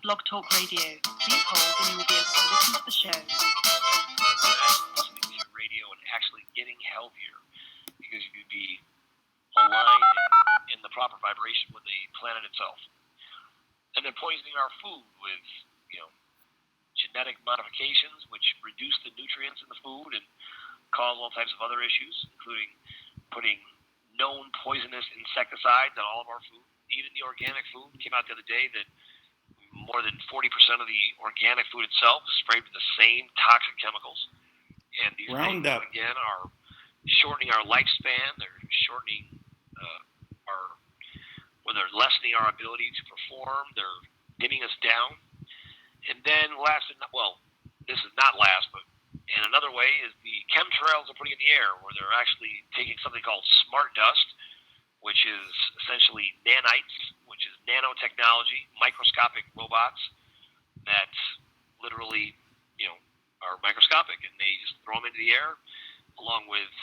for Blog Talk Radio. Please hold and you will be able to listen to the show. Listening to your radio and actually getting healthier because you'd be aligned in the proper vibration with the planet itself. And then poisoning our food with, genetic modifications which reduce the nutrients in the food and cause all types of other issues, including putting known poisonous insecticides on all of our food. Even the organic food came out the other day that more than 40% of the organic food itself is sprayed with the same toxic chemicals. And these things, again, are shortening our lifespan. They're shortening they're lessening our ability to perform. They're getting us down. And then this is not last, but in another way is the chemtrails they're putting in the air, where they're actually taking something called smart dust, which is essentially nanites, which is nanotechnology, microscopic robots that literally, are microscopic, and they just throw them into the air along with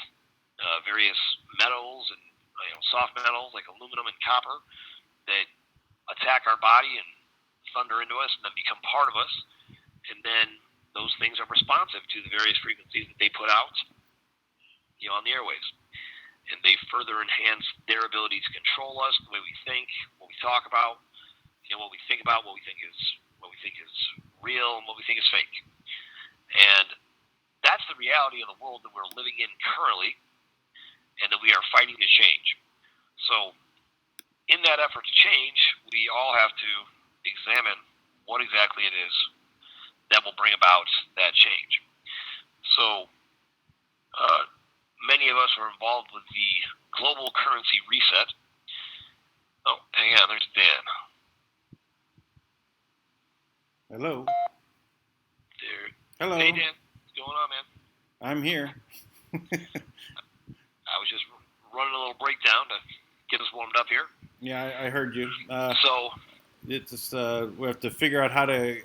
various metals and soft metals like aluminum and copper that attack our body and thunder into us and then become part of us. And then those things are responsive to the various frequencies that they put out, on the airwaves. And they further enhance their ability to control us, the way we think, what we talk about, what we think about, what we think is real, and what we think is fake. And that's the reality of the world that we're living in currently, and that we are fighting to change. So, in that effort to change, we all have to examine what exactly it is that will bring about that change. So, many of us are involved with the global currency reset. Oh, hang on, there's Dan. Hello. There. Hello. Hey, Dan. What's going on, man? I'm here. I was just running a little breakdown to get us warmed up here. Yeah, I heard you. So it's we have to figure out how to.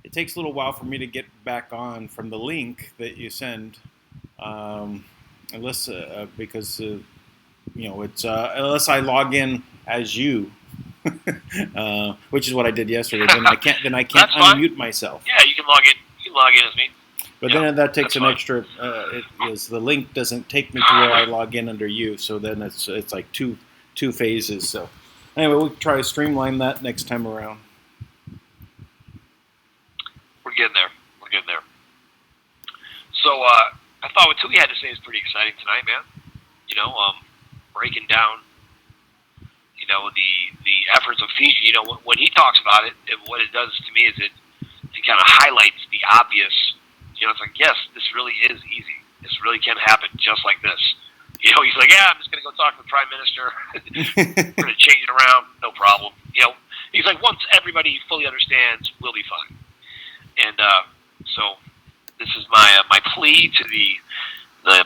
It takes a little while for me to get back on from the link that you send, unless because it's unless I log in as you, which is what I did yesterday. Then I can't unmute myself. Yeah, you can log in. You can log in as me. But then that takes an extra. The link doesn't take me to where I log in under you, so then it's like two phases. So anyway, we'll try to streamline that next time around. We're getting there. So I thought what Tui had to say is pretty exciting tonight, man. Breaking down, the efforts of Fiji. When he talks about it, what it does to me is it kind of highlights the obvious. It's like, yes, this really is easy. This really can happen just like this. He's like, yeah, I'm just going to go talk to the Prime Minister. We're going to change it around. No problem. He's like, once everybody fully understands, we'll be fine. And so this is my plea to the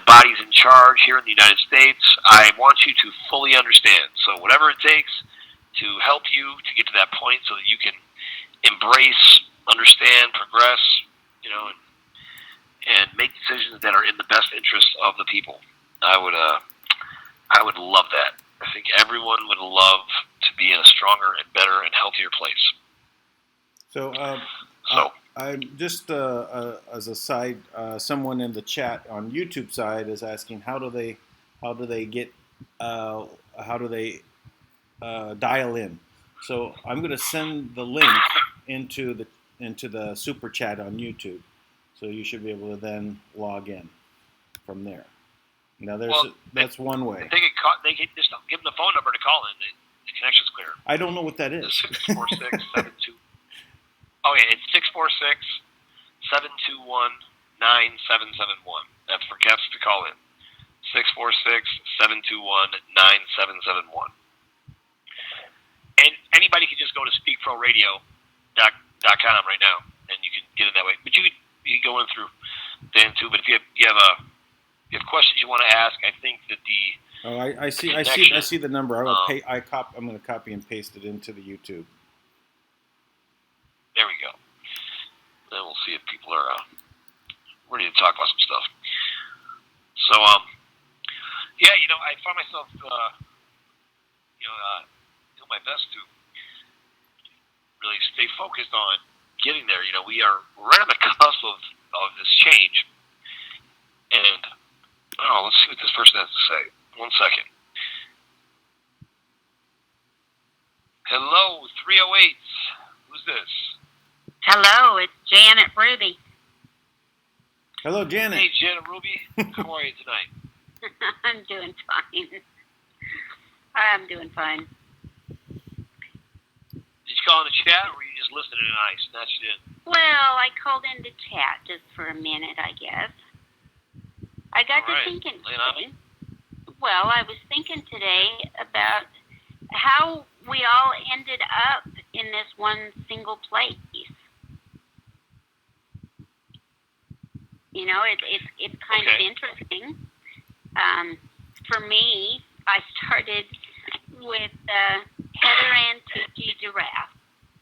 bodies in charge here in the United States. I want you to fully understand. So whatever it takes to help you to get to that point so that you can embrace, understand, progress, and make decisions that are in the best interest of the people. I would love that. I think everyone would love to be in a stronger and better and healthier place. So, I'm just as a side, someone in the chat on YouTube side is asking how do they dial in. So I'm going to send the link into the super chat on YouTube. So you should be able to then log in from there. Now that's one way. They can just give them the phone number to call in. The connection's clear. I don't know what that is. 646-72. Oh yeah, it's 646-721-9771. That's for guests to call in. 646-721-9771. And anybody can just go to speakproradio.com right now, and you can get in that way. But you can go in through Dan too. But if you have questions you want to ask, I think that I see the number. I'm going to copy and paste it into the YouTube. There we go. Then we'll see if people are ready to talk about some stuff. So yeah, I find myself doing my best to really stay focused on getting there. We are right on the cusp of this change. And, let's see what this person has to say. 1 second. Hello, 308. Who's this? Hello, it's Janet Ruby. Hello, Janet. Hey, Janet Ruby. How are you tonight? I'm doing fine. I'm doing fine. Did you call in the chat, or were you just listening and I snatched it in? Well, I called in to chat just for a minute, I guess. I got to thinking today. Well, I was thinking today about how we all ended up in this one single place. It's kind of interesting. For me, I started with Heather Ann Tucci Giraffe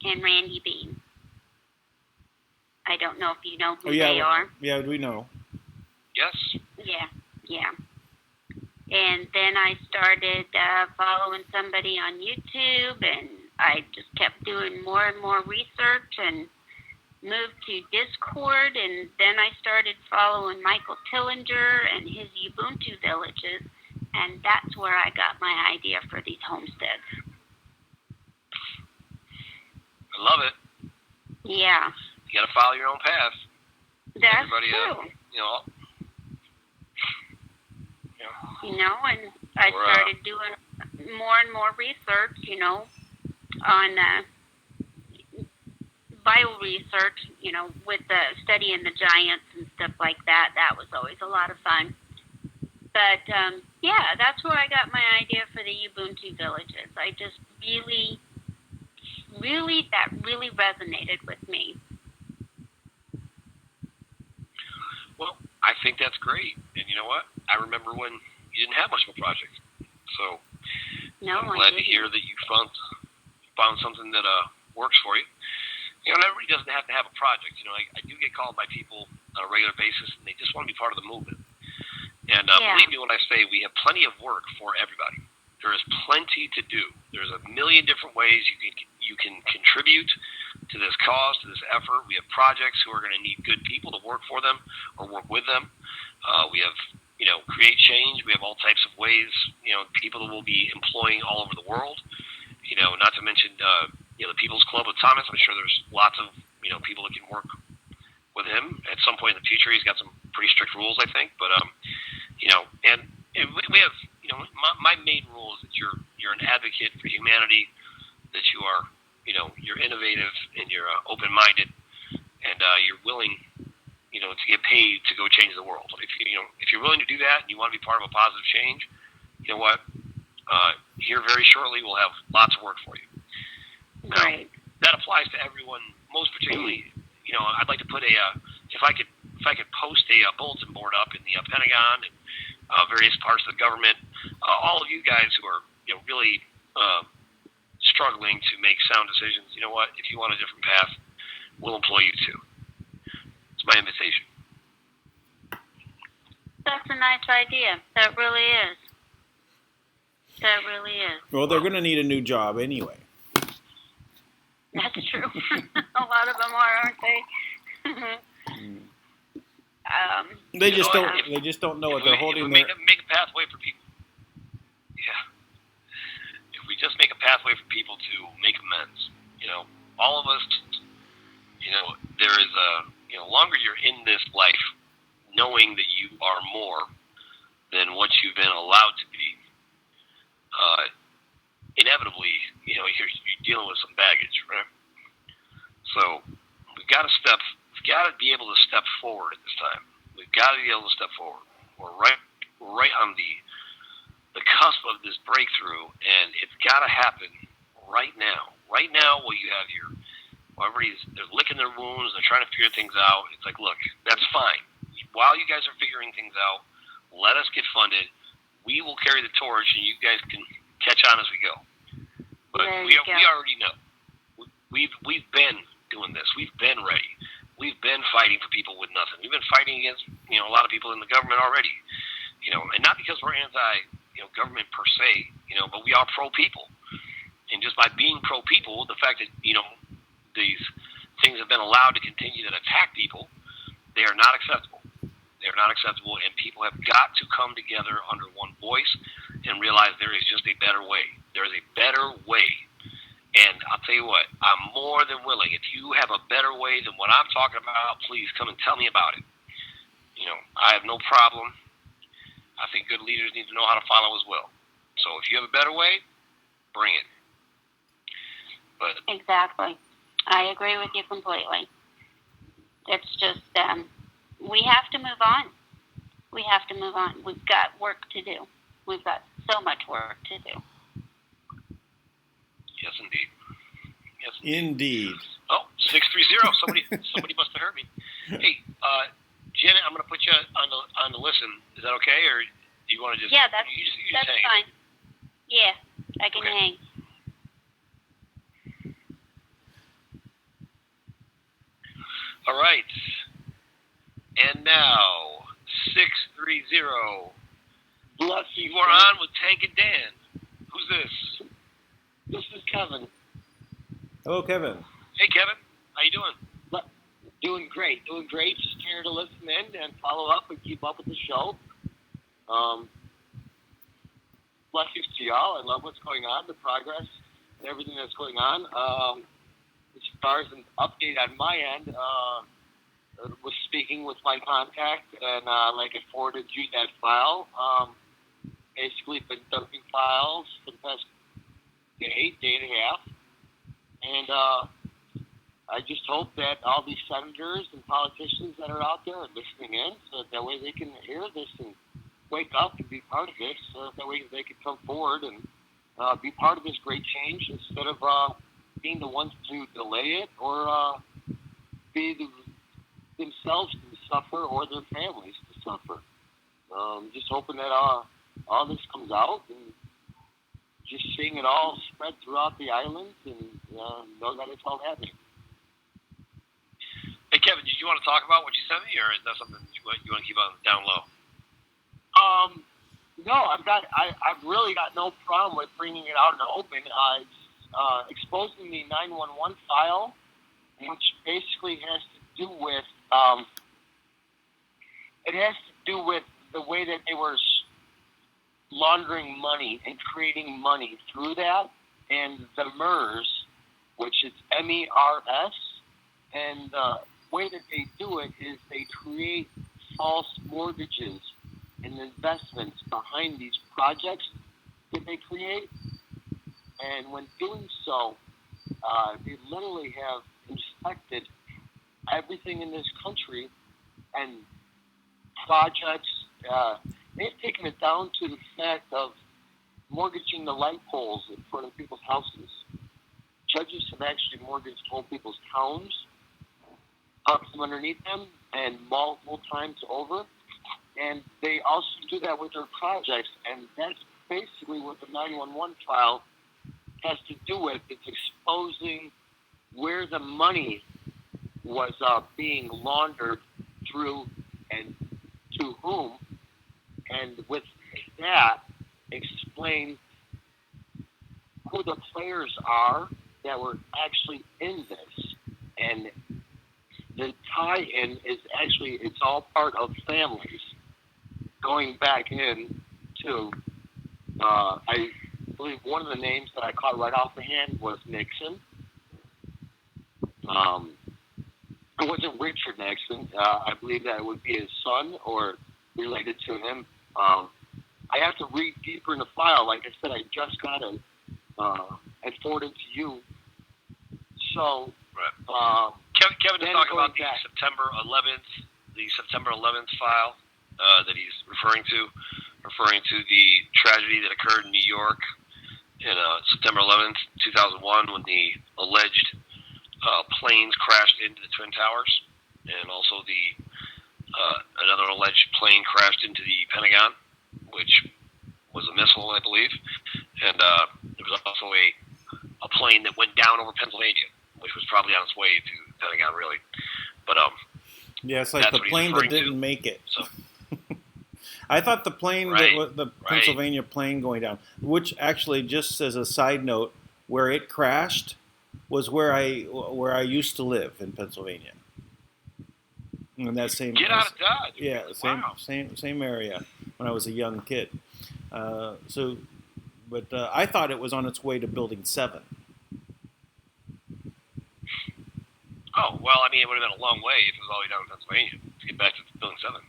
and Randy Bean. I don't know if you know who they are. Yeah, we know. Yes. Yeah. And then I started following somebody on YouTube, and I just kept doing more and more research and moved to Discord, and then I started following Michael Tillinger and his Ubuntu villages, and that's where I got my idea for these homesteads. I love it. Yeah. You got to follow your own path. That's true. And I started doing more and more research, on bio research, with the studying the giants and stuff like that. That was always a lot of fun. But, that's where I got my idea for the Ubuntu villages. I just that really resonated with me. Well, I think that's great. And you know what? I remember when you didn't have much of a project. So I'm glad to hear that you found something that works for you. Everybody doesn't have to have a project. I do get called by people on a regular basis, and they just want to be part of the movement. And believe me when I say we have plenty of work for everybody. There is plenty to do. There's a million different ways you can contribute to this cause, to this effort. We have projects who are going to need good people to work for them or work with them. We have, create change. We have all types of ways, people that will be employing all over the world. Not to mention, the People's Club with Thomas. I'm sure there's lots of, people that can work with him at some point in the future. He's got some pretty strict rules, I think. But, and we have, my main rule is that you're an advocate for humanity, that you are, you're innovative and you're open-minded, and you're willing, to get paid to go change the world. If you're willing to do that and you want to be part of a positive change, you know what? Here very shortly we'll have lots of work for you. Right. That applies to everyone, most particularly. I'd like to put if I could post a bulletin board up in the Pentagon and various parts of the government, all of you guys who are really struggling to make sound decisions. You know what? If you want a different path, we'll employ you too. It's my invitation. That's a nice idea. That really is. Well, they're going to need a new job anyway. That's true. A lot of them are, aren't they? They just don't know what they're holding there. Make a pathway for people. Yeah. If we just make a pathway for people to make amends, all of us, there is longer you're in this life, knowing that you are more than what you've been allowed to be, inevitably, you're dealing with some baggage, right? So we've got to be able to step forward at this time. We've got to be able to step forward. We're right on the cusp of this breakthrough, and it's got to happen right now. Right now, while you have they're licking their wounds, they're trying to figure things out. It's like, look, that's fine. While you guys are figuring things out, let us get funded. We will carry the torch, and you guys can catch on as we go. But we already know. We've been doing this. We've been ready. We've been fighting for people with nothing. We've been fighting against a lot of people in the government already. And not because we're anti government per se, but we are pro people. And just by being pro people, the fact that these things have been allowed to continue to attack people, they are not acceptable. They are not acceptable, and people have got to come together under one voice and realize there is just a better way. There is a better way. And I'll tell you what, I'm more than willing. If you have a better way than what I'm talking about, please come and tell me about it. I have no problem. I think good leaders need to know how to follow as well. So if you have a better way, bring it. But Exactly. I agree with you completely. It's just, we have to move on. We have to move on. We've got work to do. We've got so much work to do. yes, indeed. Yes, Indeed. Oh, 630. Somebody must have heard me. Hey, Janet, I'm going to put you on the listen. Is that okay, or do you want to just? Yeah, that's hang? fine. Yeah, I can hang. All right. And now, 630. Bless you. You are on with Tank and Dan. Who's this? This is Kevin. Hello, Kevin. Hey, Kevin. How you doing? Doing great. Just here to listen in and follow up and keep up with the show. Blessings to y'all. I love what's going on, the progress, and everything that's going on. As far as an update on my end, was speaking with my contact, and like I forwarded you that file. Basically, been dumping files for the past day and a half, and I just hope that all these senators and politicians that are out there are listening in, so that way they can hear this and wake up and be part of it, so that way they can come forward and be part of this great change instead of being the ones to delay it or be themselves to suffer or their families to suffer. Just hoping that all this comes out and just seeing it all spread throughout the islands and know that it's all happening. Hey, Kevin, did you want to talk about what you sent me, or is that something you want to keep on down low? No, I've really got no problem with bringing it out in the open. Exposing the 911 file, which basically has to do with the way that they were laundering money and creating money through that, and the MERS, which is MERS, and the way that they do it is they create false mortgages and investments behind these projects that they create. And when doing so, they literally have inspected everything in this country and projects. They've taken it down to the fact of mortgaging the light poles in front of people's houses. Judges have actually mortgaged whole people's towns up from underneath them and multiple times over. And they also do that with their projects, and that's basically what the 911 file has to do with. It's exposing where the money was being laundered through and to whom, and with that, explain who the players are that were actually in this. And the tie-in is actually, it's all part of families. Going back in to, I believe one of the names that I caught right off the hand was Nixon. It wasn't Richard Nixon. I believe that it would be his son or related to him. I have to read deeper in the file. Like I said, I just got it and forwarded to you. So, Kevin is talking about the September 11th file that he's referring to the tragedy that occurred in New York in September 11th, 2001, when the alleged planes crashed into the Twin Towers, and also another alleged plane crashed into the Pentagon, which was a missile, I believe, and there was also a plane that went down over Pennsylvania, which was probably on its way to the Pentagon, really. But yeah, it's like the plane that didn't make it. So. I thought the plane, the Pennsylvania plane going down, which actually, just as a side note, where it crashed, was where I used to live in Pennsylvania. In that same Get out of Dodge. yeah, Wow. same area when I was a young kid. But I thought it was on its way to Building 7. Oh, well, I mean, it would have been a long way if it was all the way down to Pennsylvania to get back to Building 7.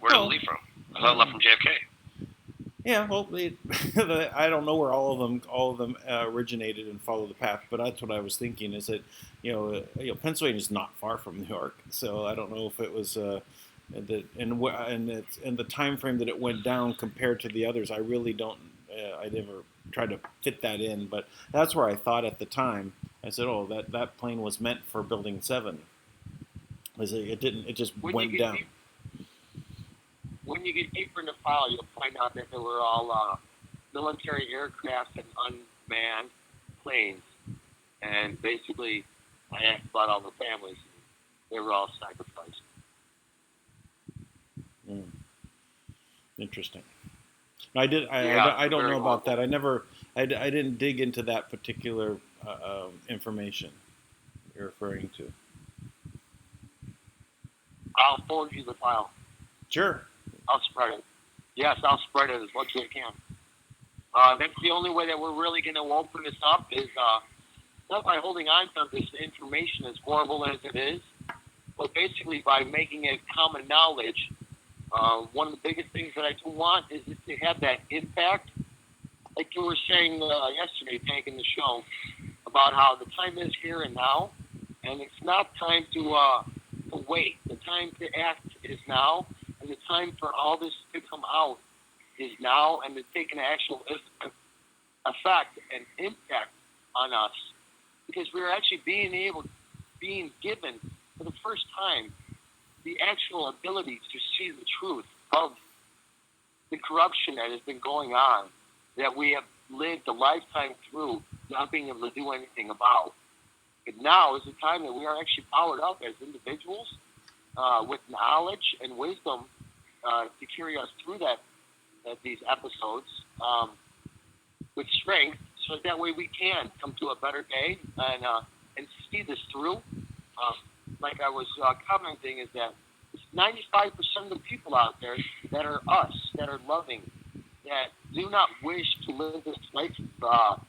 Where did it leave from? I thought it left from JFK. Yeah, well, I don't know where all of them originated and follow the path, but that's what I was thinking. Is that Pennsylvania is not far from New York, so I don't know if it was and the time frame that it went down compared to the others. I really don't. I never tried to fit that in, but that's where I thought at the time. I said, "Oh, that plane was meant for Building 7." It didn't. It just went down. When you get deeper in the file, you'll find out that they were all military aircraft and unmanned planes. And basically, I asked about all the families. They were all sacrificed. Interesting. I don't know about that. I didn't dig into that particular information you're referring to. I'll forward you the file. Sure. I'll spread it. Yes, I'll spread it as much as I can. That's the only way that we're really going to open this up is not by holding on to this information, as horrible as it is, but basically by making it common knowledge. One of the biggest things that I do want is to have that impact. Like you were saying yesterday, Tank, in the show, about how the time is here and now, and it's not time to wait. The time to act is now. And the time for all this to come out is now, and to take an actual effect and impact on us, because we're actually being given for the first time the actual ability to see the truth of the corruption that has been going on, that we have lived a lifetime through, not being able to do anything about. But now is the time that we are actually powered up as individuals with knowledge and wisdom to carry us through these episodes with strength, so that way we can come to a better day and see this through. Like I was commenting, is that it's 95% of the people out there that are us, that are loving, that do not wish to live this life of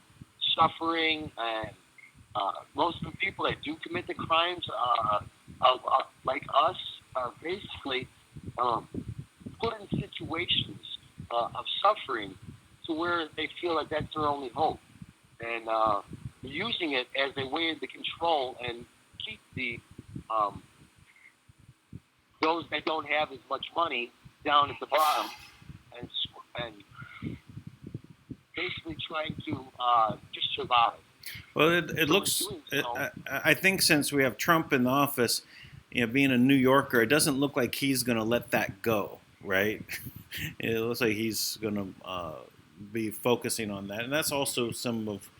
suffering, and most of the people that do commit the crimes like us are basically put in situations of suffering to where they feel like that's their only hope, and using it as a way to control and keep the those that don't have as much money down at the bottom, and basically trying to just survive. Well, it looks. I think since we have Trump in the office, being a New Yorker, it doesn't look like he's going to let that go, right? It looks like he's going to be focusing on that, and that's also some of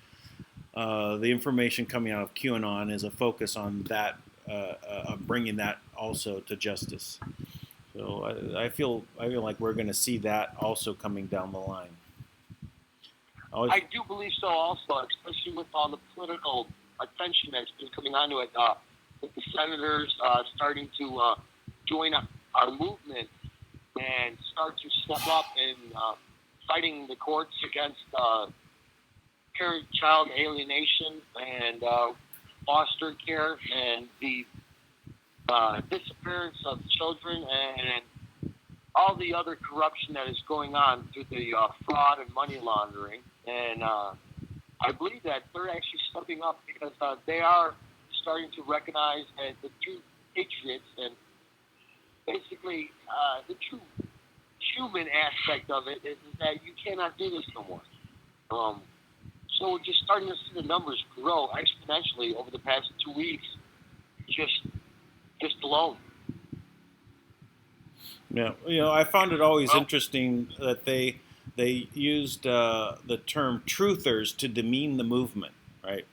the information coming out of QAnon is a focus on that, bringing that also to justice. So I feel like we're going to see that also coming down the line. I do believe so also, especially with all the political attention that's been coming onto it, with the senators starting to join our movement and start to step up in fighting the courts against parent-child alienation and foster care and the disappearance of children and all the other corruption that is going on through the fraud and money laundering. And I believe that they're actually stepping up because they are starting to recognize that the true patriots and basically the true human aspect of it is that you cannot do this no more. So we're just starting to see the numbers grow exponentially over the past 2 weeks, just alone. Yeah, I found it always interesting that they used the term truthers to demean the movement, right?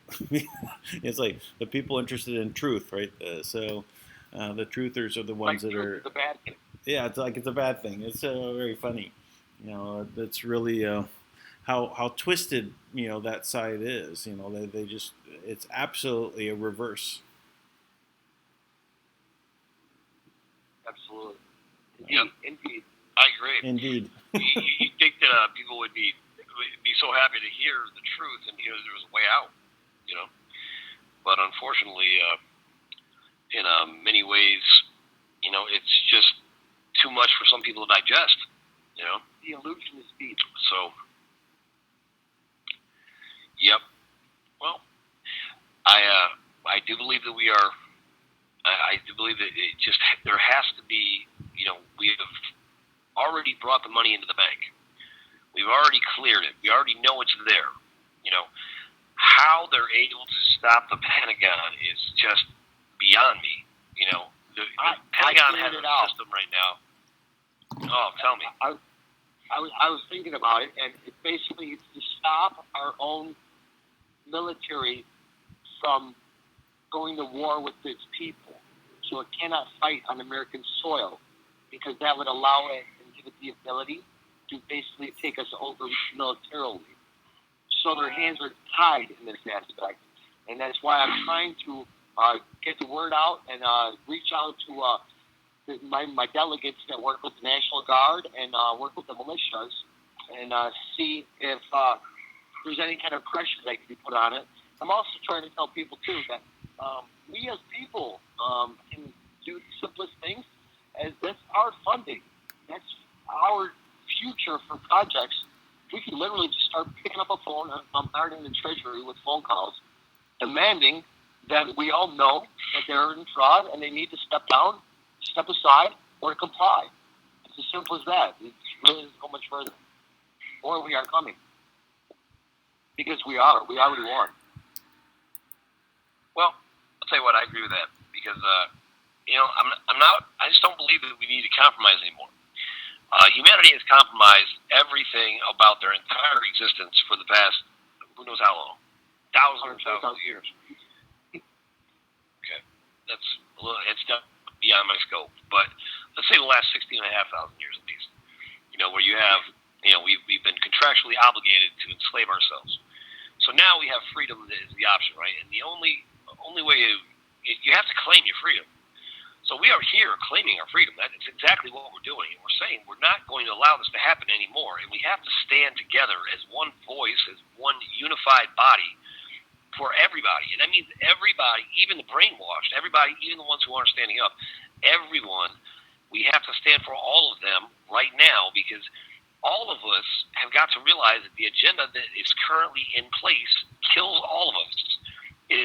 It's like the people interested in truth, right? So the truthers are the ones that are. The bad thing. Yeah, it's like it's a bad thing. It's very funny. It's really how twisted that side is. They just, it's absolutely a reverse. Absolutely. Yep. Indeed. I agree. Indeed. You think that people would be so happy to hear the truth and hear there was a way out, But unfortunately, in many ways, it's just too much for some people to digest. The illusion is deep. So, yep. Well, I do believe that we are. I do believe that it just there has to be. We have already brought the money into the bank. We've already cleared it. We already know it's there. How they're able to stop the Pentagon is just beyond me. The Pentagon has a system right now. Oh, tell me. I was thinking about it, and it basically it's to stop our own military from going to war with its people. So it cannot fight on American soil, because that would allow it and give it the ability to basically take us over militarily. So their hands are tied in this aspect. And that's why I'm trying to get the word out and reach out to my delegates that work with the National Guard and work with the militias and see if there's any kind of pressure that can be put on it. I'm also trying to tell people, too, that we as people can do the simplest things, as that's our funding. That's our future for projects. We can literally just start picking up a phone and bombarding the Treasury with phone calls, demanding that we all know that they're in fraud and they need to step down, step aside, or comply. It's as simple as that. It really doesn't go much further. Or we are coming. Because we are. We already won. Well, I'll tell you what, I agree with that. Because, I just don't believe that we need to compromise anymore. Humanity has compromised everything about their entire existence for the past, who knows how long, thousands of years. Okay, it's beyond my scope, but let's say the last 16,500 years at least. Where you have, we've been contractually obligated to enslave ourselves. So now we have freedom is the option, right? And the only way you have to claim your freedom. So we are here claiming our freedom. That is exactly what we're doing. And we're saying we're not going to allow this to happen anymore. And we have to stand together as one voice, as one unified body for everybody. And that means everybody, even the brainwashed, everybody, even the ones who aren't standing up, everyone, we have to stand for all of them right now, because all of us have got to realize that the agenda that is currently in place kills all of us. It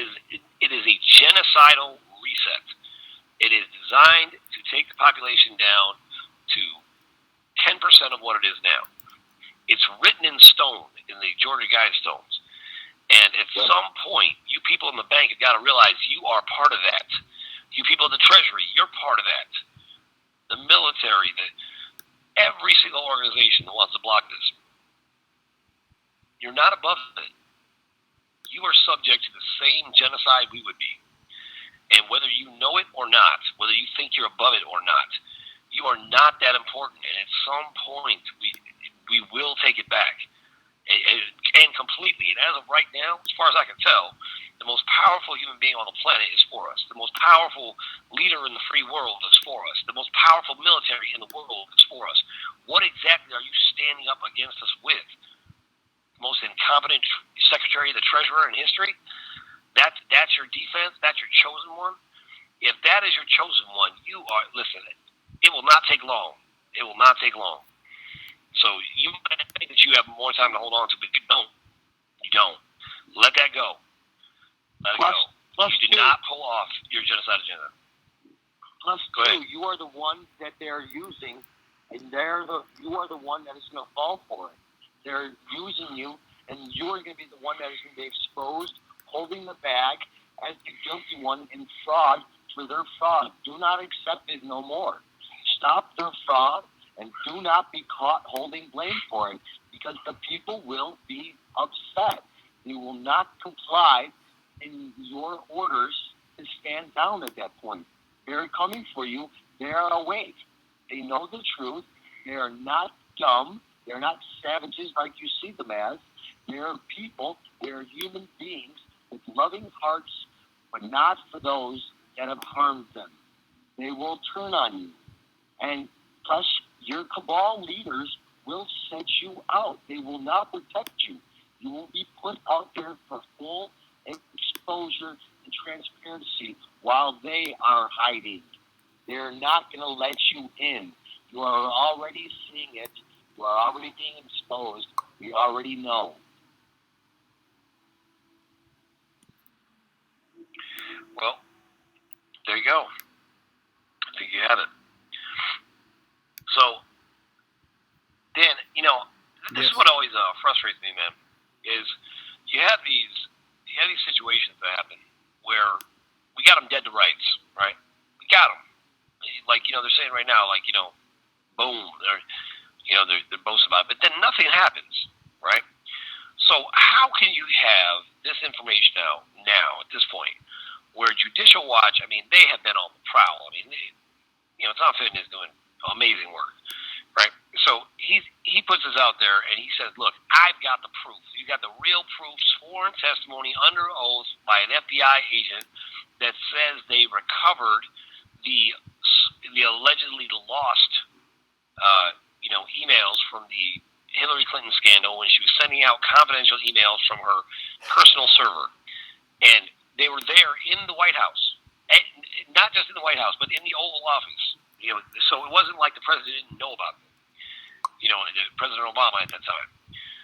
is a genocidal reset. It is designed to take the population down to 10% of what it is now. It's written in stone in the Georgia Guidestones. And at some point, you people in the bank have got to realize you are part of that. You people in the Treasury, you're part of that. The military, every single organization that wants to block this. You're not above it. You are subject to the same genocide we would be. And whether you know it or not, whether you think you're above it or not, you are not that important. And at some point, we will take it back. And completely. And as of right now, as far as I can tell, the most powerful human being on the planet is for us. The most powerful leader in the free world is for us. The most powerful military in the world is for us. What exactly are you standing up against us with? The most incompetent Secretary of the Treasurer in history? That's your defense? That's your chosen one? If that is your chosen one, listen, it will not take long. It will not take long. So you might think that you have more time to hold on to, but you don't. You don't. Let that go. Let it go. You did not pull off your genocide agenda. Plus, two, you are the one that they're using, and you are the one that is going to fall for it. They're using you, and you are going to be the one that is going to be exposed, holding the bag as the guilty one in fraud for their fraud. Do not accept it no more. Stop their fraud and do not be caught holding blame for it, because the people will be upset. They will not comply in your orders to stand down at that point. They're coming for you. They are awake. They know the truth. They are not dumb. They're not savages like you see them as. They're people. They're human beings with loving hearts, but not for those that have harmed them. They will turn on you. And plus, your cabal leaders will set you out. They will not protect you. You will be put out there for full exposure and transparency while they are hiding. They're not going to let you in. You are already seeing it. You are already being exposed. We already know. Well, there you go. I think you have it. So, Dan, this is what always frustrates me, man. Is you have these situations that happen where we got them dead to rights, right? We got them. Like they're saying right now, boom, they're boasting about it, but then nothing happens, right? So how can you have this information now at this point, where Judicial Watch, they have been on the prowl. Tom Fitton is doing amazing work, right? So he puts this out there and he says, look, I've got the proof. You got the real proof, sworn testimony under oath by an FBI agent that says they recovered the allegedly lost, emails from the Hillary Clinton scandal when she was sending out confidential emails from her personal server. And they were there in the White House. And not just in the White House, but in the Oval Office. So it wasn't like the president didn't know about it. President Obama at that time.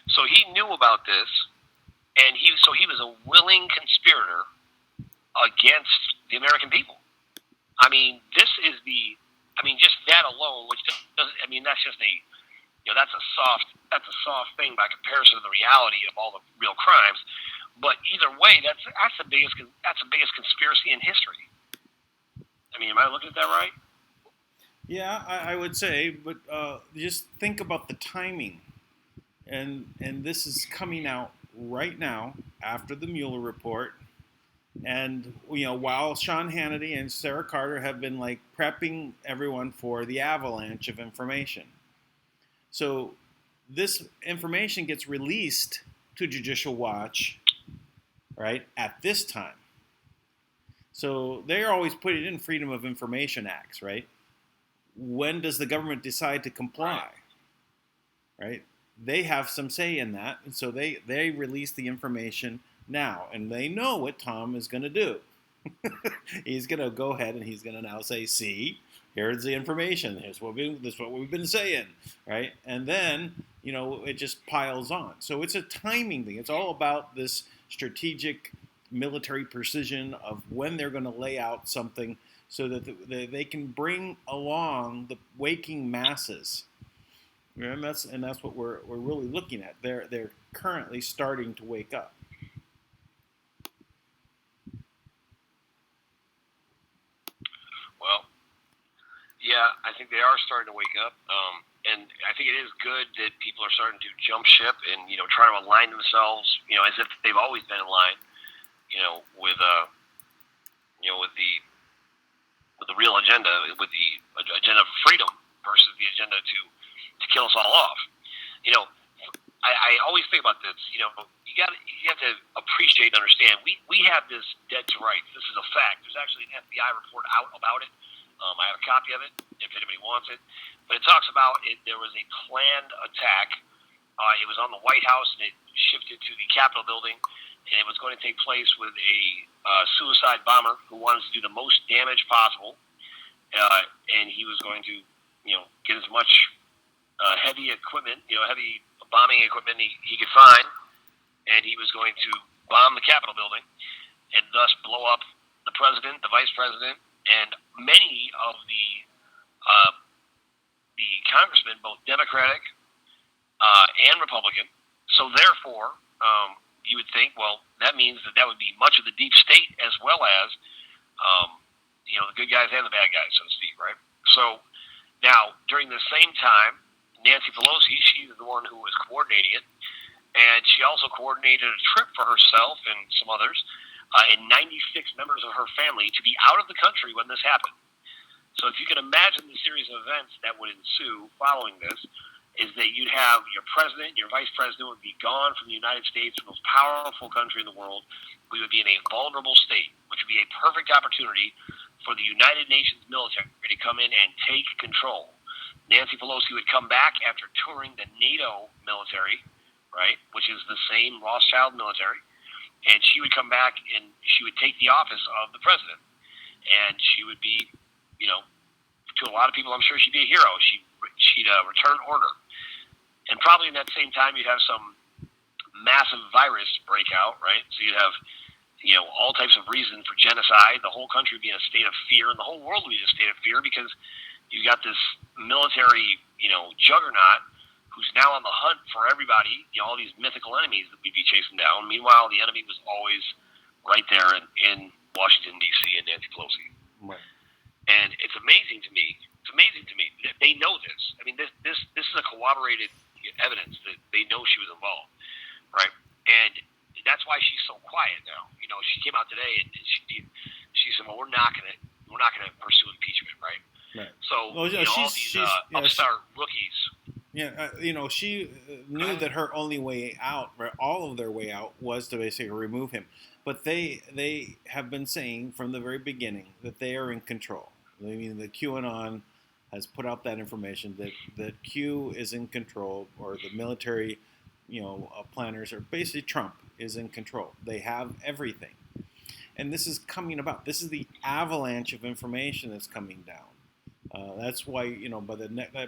So he knew about this, and he was a willing conspirator against the American people. Just that alone, which doesn't, that's just that's a soft thing by comparison to the reality of all the real crimes. But either way, that's the biggest conspiracy in history. Am I looking at that right? Yeah, I would say, but just think about the timing, and this is coming out right now after the Mueller report, and while Sean Hannity and Sarah Carter have been prepping everyone for the avalanche of information. So this information gets released to Judicial Watch, right, at this time. So they're always putting in Freedom of Information Acts, right? When does the government decide to comply, right? They have some say in that, and so they release the information now, and they know what Tom is going to do. He's going to go ahead and he's going to now say, see, here's the information. This is what we've been saying, right? And then, it just piles on. So it's a timing thing. It's all about this strategic military precision of when they're going to lay out something so that they can bring along the waking masses. And that's what we're really looking at. They're currently starting to wake up. Well, yeah, I think they are starting to wake up, and I think it is good that people are starting to jump ship and try to align themselves, as if they've always been in line, with the real agenda, with the agenda of freedom versus the agenda to kill us all off. I always think about this. You have to appreciate and understand. We have this dead to rights. This is a fact. There's actually an FBI report out about it. I have a copy of it if anybody wants it. But it talks about it. There was a planned attack. It was on the White House, and it shifted to the Capitol building, and it was going to take place with a suicide bomber who wanted to do the most damage possible, and he was going to, get as much heavy equipment, heavy bombing equipment he could find, and he was going to bomb the Capitol building and thus blow up the president, the vice president, and many of the congressmen, both Democratic and Republican. So therefore, you would think, well, that means that would be much of the deep state as well as, the good guys and the bad guys, so to speak, right? So now, during the same time, Nancy Pelosi, she's the one who was coordinating it, and she also coordinated a trip for herself and some others and 96 members of her family to be out of the country when this happened. So if you can imagine the series of events that would ensue following this, is that you'd have your president, your vice president would be gone from the United States, the most powerful country in the world. We would be in a vulnerable state, which would be a perfect opportunity for the United Nations military to come in and take control. Nancy Pelosi would come back after touring the NATO military, right, which is the same Rothschild military, and she would come back and she would take the office of the president. And she would be, to a lot of people, I'm sure she'd be a hero. She'd return order. And probably in that same time, you'd have some massive virus breakout, right? So you'd have, all types of reasons for genocide. The whole country would be in a state of fear, and the whole world would be in a state of fear because you've got this military, juggernaut who's now on the hunt for everybody, all these mythical enemies that we'd be chasing down. Meanwhile, the enemy was always right there in Washington, D.C. and Nancy Pelosi. Right. And it's amazing to me. It's amazing to me that they know this. I mean, this is a corroborated evidence that they know she was involved, right? And that's why she's so quiet now. She came out today and she said, "Well, we're not gonna pursue impeachment, right?" Right. So well, all these upstart rookies. Yeah, she knew that her only way out, all of their way out, was to basically remove him. But they have been saying from the very beginning that they are in control. I mean, the QAnon has put out that information that Q is in control, or the military, planners, or basically Trump is in control. They have everything. And this is coming about. This is the avalanche of information that's coming down. That's why,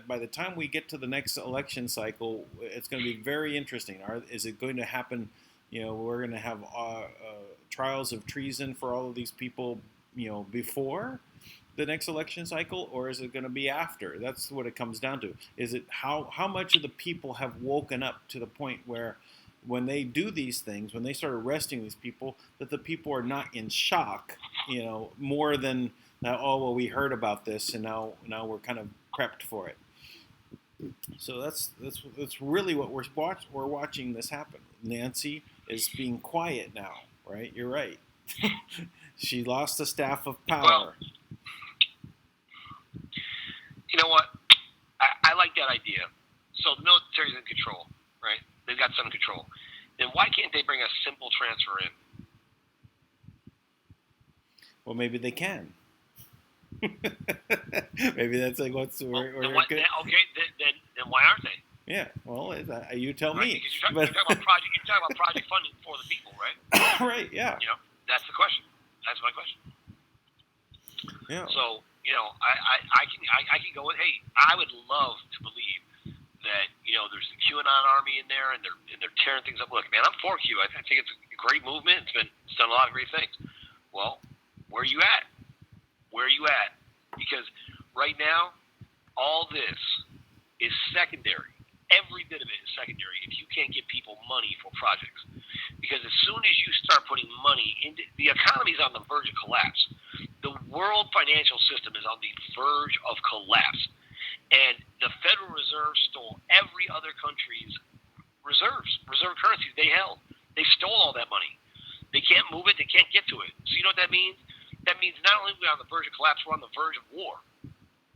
by the time we get to the next election cycle, it's going to be very interesting. Is it going to happen? We're going to have trials of treason for all of these people, before the next election cycle, or is it going to be after? That's what it comes down to. Is it how much of the people have woken up to the point where, when they do these things, when they start arresting these people, that the people are not in shock, more than that, oh, well, we heard about this, and now we're kind of prepped for it. So that's really what we're watching this happen. Nancy is being quiet now, right? You're right. She lost the staff of power. Well, you know what? I like that idea. So the military's in control, right? They've got some control. Then why can't they bring a simple transfer in? Well, maybe they can. Maybe that's like what's then why aren't they? Yeah, well, you tell me. Because you're talking about project funding for the people, right? Right. Yeah. That's the question. That's my question. Yeah. So I can go with, hey, I would love to believe that there's the QAnon army in there and they're tearing things up. Look, man, I'm for Q. I think it's a great movement. It's done a lot of great things. Well, where are you at? Where are you at? Because right now, all this is secondary. Every bit of it is secondary if you can't give people money for projects. Because as soon as you start putting money into the economy, is on the verge of collapse. The world financial system is on the verge of collapse. And the Federal Reserve stole every other country's reserve currencies they held. They stole all that money. They can't move it. They can't get to it. So you know what that means? That means not only are we on the verge of collapse, we're on the verge of war.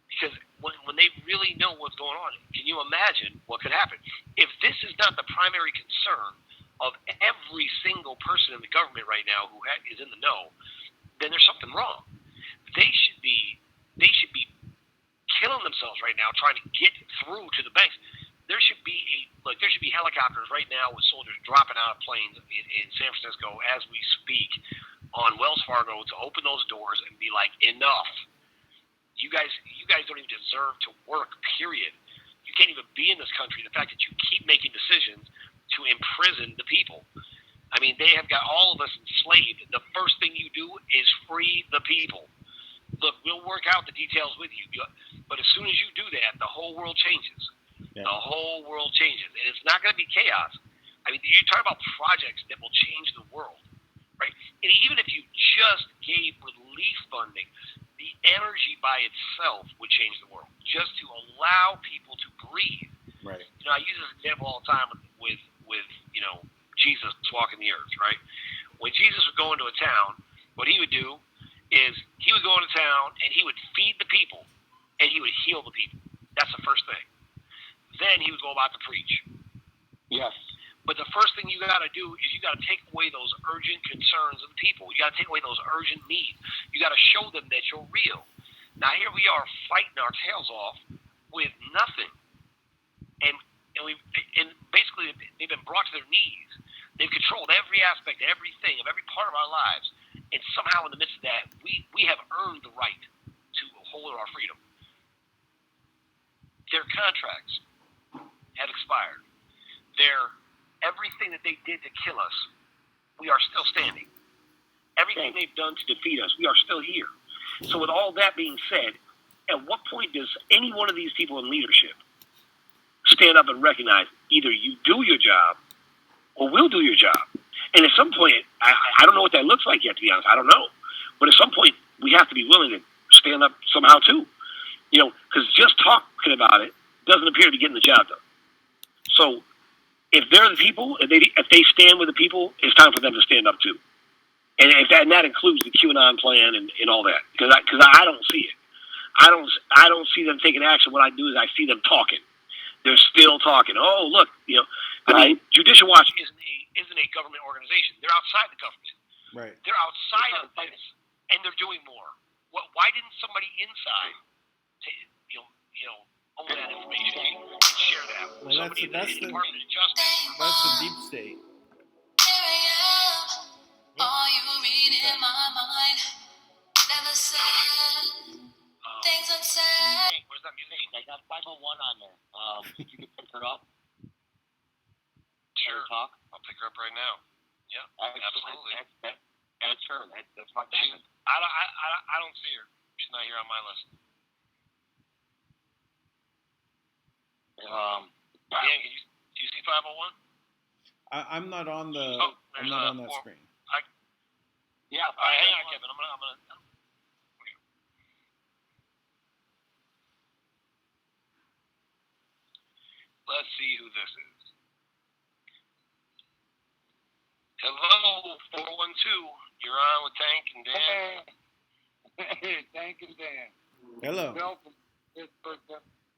Because when they really know what's going on, can you imagine what could happen? If this is not the primary concern of every single person in the government right now who is in the know, then there's something wrong. They should be killing themselves right now trying to get through to the banks. There should be helicopters right now with soldiers dropping out of planes in San Francisco as we speak on Wells Fargo to open those doors and be like, enough. You guys don't even deserve to work, period. You can't even be in this country. The fact that you keep making decisions to imprison the people. I mean, they have got all of us enslaved. The first thing you do is free the people. Look, we'll work out the details with you. But as soon as you do that, the whole world changes. Yeah. The whole world changes. And it's not going to be chaos. I mean, you're talking about projects that will change the world, right? And even if you just gave relief funding, the energy by itself would change the world, just to allow people to breathe. Right. I use this example all the time with Jesus walking the earth, right? When Jesus would go into a town, what he would do is he would go into town and he would feed the people and he would heal the people. That's the first thing. then he would go about to preach. Yes. But the first thing you got to do is you got to take away those urgent concerns of the people. You got to take away those urgent needs. You got to show them that you're real. Now here we are fighting our tails off with nothing, and basically they've been brought to their knees. They've controlled every aspect, everything, of every part of our lives, and somehow in the midst of that, we have earned the right to hold our freedom. Their contracts have expired. Everything that they did to kill us, we are still standing. Everything they've done to defeat us, we are still here. So with all that being said, at what point does any one of these people in leadership stand up and recognize either you do your job or we'll do your job? And at some point, I don't know what that looks like yet, to be honest. I don't know. But at some point, we have to be willing to stand up somehow too. Because just talking about it doesn't appear to be getting the job done. So if they're the people, if they stand with the people, it's time for them to stand up too. And that includes the QAnon plan and all that. Because I don't see it. I don't see them taking action. What I do is I see them talking. They're still talking. Oh, look, I mean, Judicial Watch isn't a government organization. They're outside the government. Right. They're outside of this, and they're doing more. Why didn't somebody inside, own that information and share that? Well, that's the Department of Justice. That's the deep state. All you read in my mind, never said things unsaid. Where's that music? I got 501 on there. If you could pick her up. Sure. Talk. I'll pick her up right now. Yeah, absolutely. That's her. That's my diamond. I don't see her. She's not here on my list. Dan, do you see 501? I'm not on the. I'm there's not on that screen. Yeah. Hang on, Kevin. I'm gonna. Let's see who this is. Hello, 412. You're on with Tank and Dan. Hey, Tank and Dan. Hello. Bill from Pittsburgh.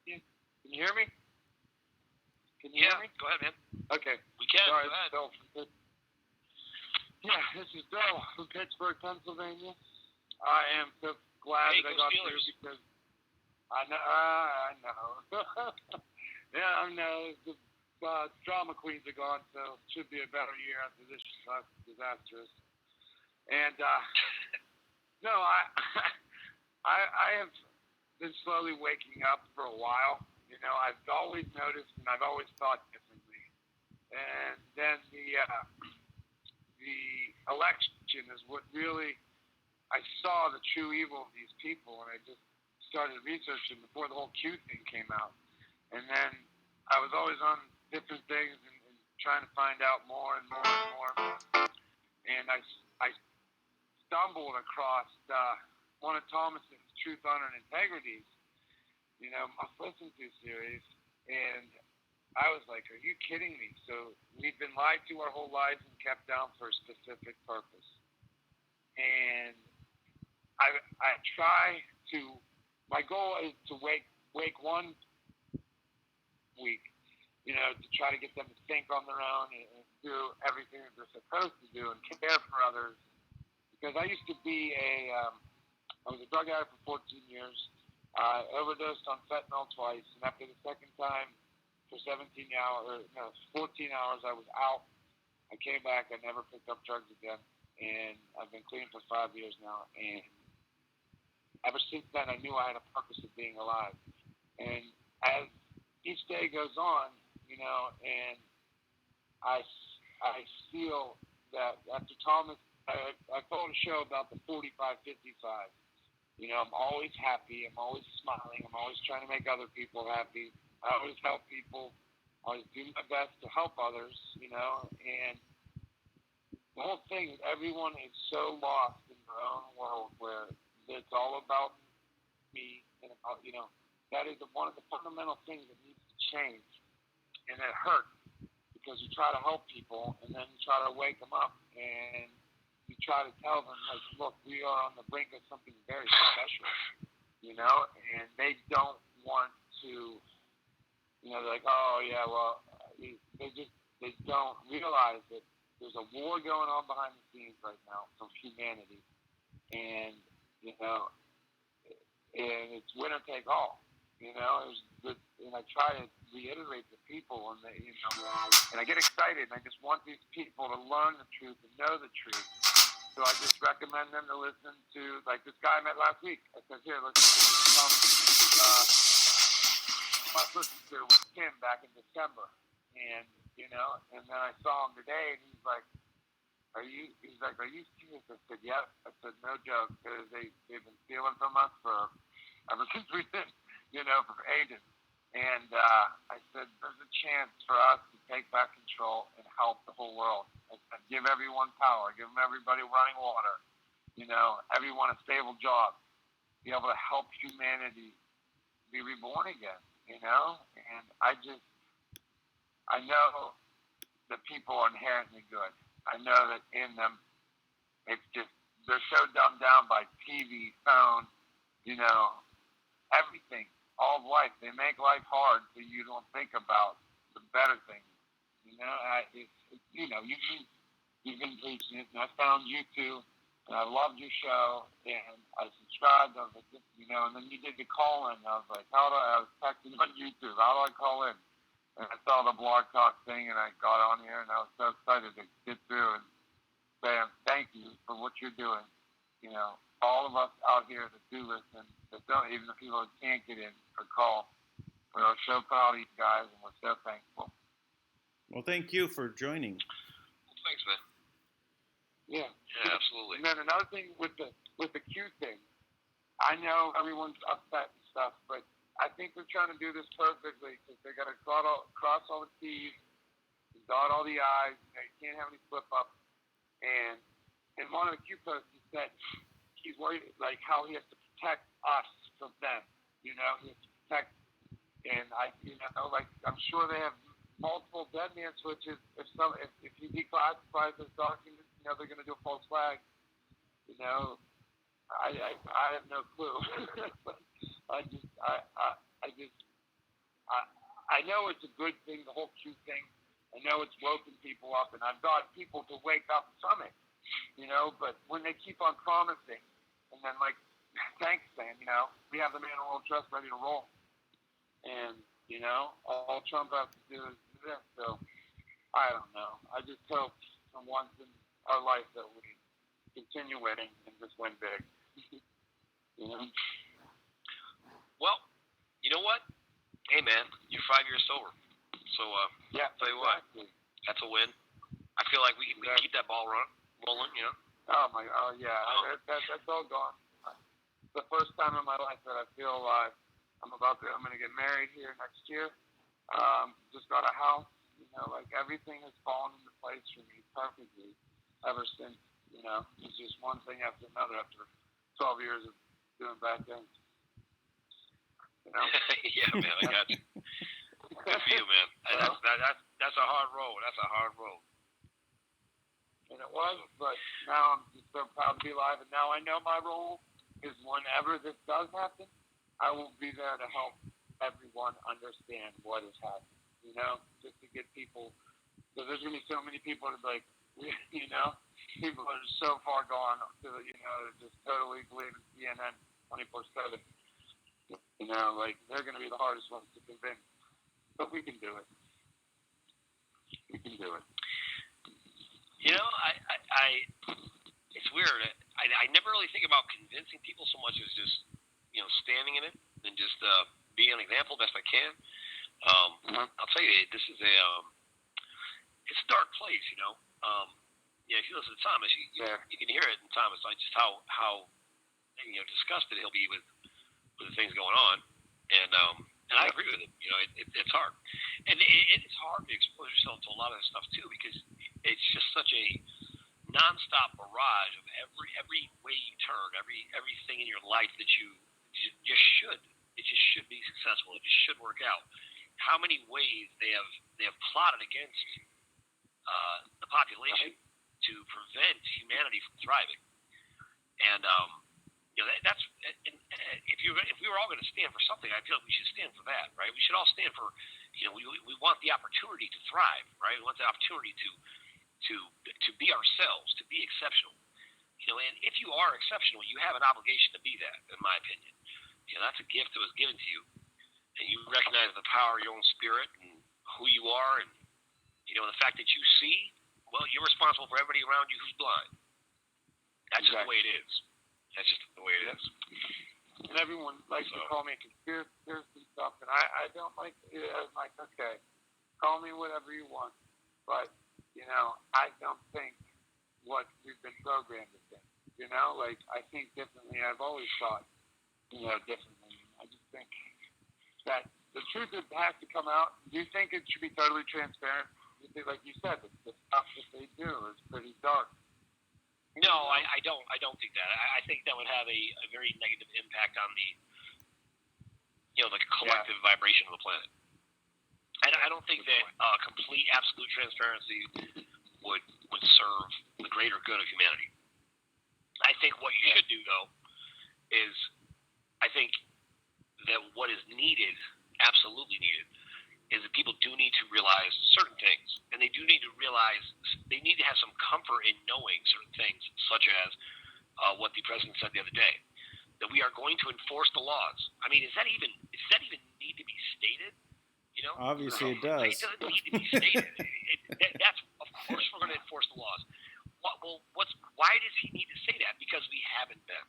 Can you hear me? Can you hear me? Go ahead, man. Okay. We can. Sorry, Go ahead. Bill from Pittsburgh. Yeah, this is Bill from Pittsburgh, Pennsylvania. I am so glad that I got here because I know. Yeah, I know. The drama queens are gone, so it should be a better year after this disastrous. And no, I have been slowly waking up for a while. I've always noticed and I've always thought differently. And then the election is what really I saw the true evil of these people, and I just started researching before the whole Q thing came out. And then I was always on different things and trying to find out more and more and more. And I stumbled across one of Thomas's Truth, Honor, and Integrities, my Listen To series, and I was like, are you kidding me? So we've been lied to our whole lives and kept down for a specific purpose. And I try to, my goal is to wake 1 week, to try to get them to think on their own and do everything that they're supposed to do and care for others. Because I used to be I was a drug addict for 14 years. I overdosed on fentanyl twice, and after the second time, for 14 hours, I was out. I came back. I never picked up drugs again, and I've been clean for 5 years now. And ever since then, I knew I had a purpose of being alive. And as each day goes on, and I feel that after Thomas, I told a show about the 45-55. I'm always happy. I'm always smiling. I'm always trying to make other people happy. I always help people. I always do my best to help others, and the whole thing is everyone is so lost in their own world where it's all about me and about, that is one of the fundamental things that needs to change. And it hurts because you try to help people and then you try to wake them up and you try to tell them, like, look, we are on the brink of something very special, and they don't want to they're like, oh yeah, well, they don't realize that there's a war going on behind the scenes right now from humanity, and and it's winner take all. And I try to reiterate to people, and and I get excited, and I just want these people to learn the truth and know the truth. So I just recommend them to listen to, like this guy I met last week. I said, here, listen to must listen to with Kim back in December, and and then I saw him today, and he's like, are you serious? I said, yep. I said, no joke, because they've been stealing from us ever since we've been, for ages. And I said, there's a chance for us to take back control and help the whole world. I said, give everyone power, give everybody running water, everyone a stable job, be able to help humanity be reborn again, And I know that people are inherently good. I know that in them, it's just, they're so dumbed down by TV, phone, everything, all of life. They make life hard so you don't think about the better things. You've been preaching it, and I found you too, and I loved your show, and I subscribed. I was like, and then you did the call-in. I was like, I was texting on YouTube, how do I call in? And I saw the Blog Talk thing, and I got on here, and I was so excited to get through and say thank you for what you're doing. All of us out here that do listen, that don't, even the people that can't get in or call, we're so proud of you guys, and we're so thankful. Well, thank you for joining. Thanks, man. Yeah, absolutely. And then another thing with the Q thing, I know everyone's upset and stuff, but I think they're trying to do this perfectly because they got to cross all the T's, and dot all the I's. You can't have any slip up. And in one of the Q posts, he said he's worried like how he has to protect us from them. He has to protect, and I'm sure they have multiple dead man switches. If he declassifies this document, they're going to do a false flag. I have no clue. But I know it's a good thing, the whole Q thing. I know it's woken people up, and I've got people to wake up from it. But when they keep on promising, and then thanks, man. We have the man of world trust ready to roll, and all Trump has to do is do this. So I don't know. I just hope for once in our life that we continue winning and just win big. Well, you know what? Hey, man, you're 5 years sober. So, yeah, tell you exactly. What, that's a win. I feel like we can keep that ball rolling. Oh yeah, that's all gone. It's the first time in my life that I feel like I'm going to get married here next year. Just got a house. Everything has fallen into place for me perfectly ever since. It's just one thing after another after 12 years of doing bad things. Yeah, man, I got you. Good for you, man. That's a hard road. That's a hard road. And it was, but now I'm just so proud to be alive. And now I know my role is whenever this does happen, I will be there to help everyone understand what is happening. Just to get people, because there's going to be so many people that people are so far gone to, just totally believe in CNN 24/7. They're going to be the hardest ones to convince. But we can do it. We can do it. It's weird. I never really think about convincing people so much as just, standing in it and just being an example best I can. I'll tell you, this is it's a dark place, if you listen to Thomas, you can hear it in Thomas, like just how disgusted he'll be with the things going on, and I agree with him. It's hard, and it's hard to expose yourself to a lot of this stuff too, because it's just such a nonstop barrage of every way you turn, everything in your life that you just should be successful. It just should work out. How many ways they have plotted against the population to prevent humanity from thriving, and that's if we were all going to stand for something, I feel like we should stand for that, right? We should all stand for we want the opportunity to thrive, right? We want the opportunity to be ourselves, to be exceptional. And if you are exceptional, you have an obligation to be that, in my opinion. That's a gift that was given to you. And you recognize the power of your own spirit and who you are, and the fact that you see. Well, you're responsible for everybody around you who's blind. That's just the way it is. That's just the way it is. And everyone likes to call me a conspiracy stuff, and I don't like it. I'm like, okay, call me whatever you want, but I don't think what we've been programmed to think. I think differently. I've always thought, differently. I just think that the truth has to come out. Do you think it should be totally transparent? You think, like you said, the stuff that they do is pretty dark. No, I don't think that. I think that would have a very negative impact on the collective vibration of the planet. I don't think that complete, absolute transparency would serve the greater good of humanity. I think what you should do, though, is I think that what is needed, absolutely needed, is that people do need to realize certain things. And they do need to realize, they need to have some comfort in knowing certain things, such as what the president said the other day, that we are going to enforce the laws. I mean, does that even need to be stated? Obviously it does. It doesn't need to be stated. That's, of course we're going to enforce the laws. Why does he need to say that? Because we haven't been.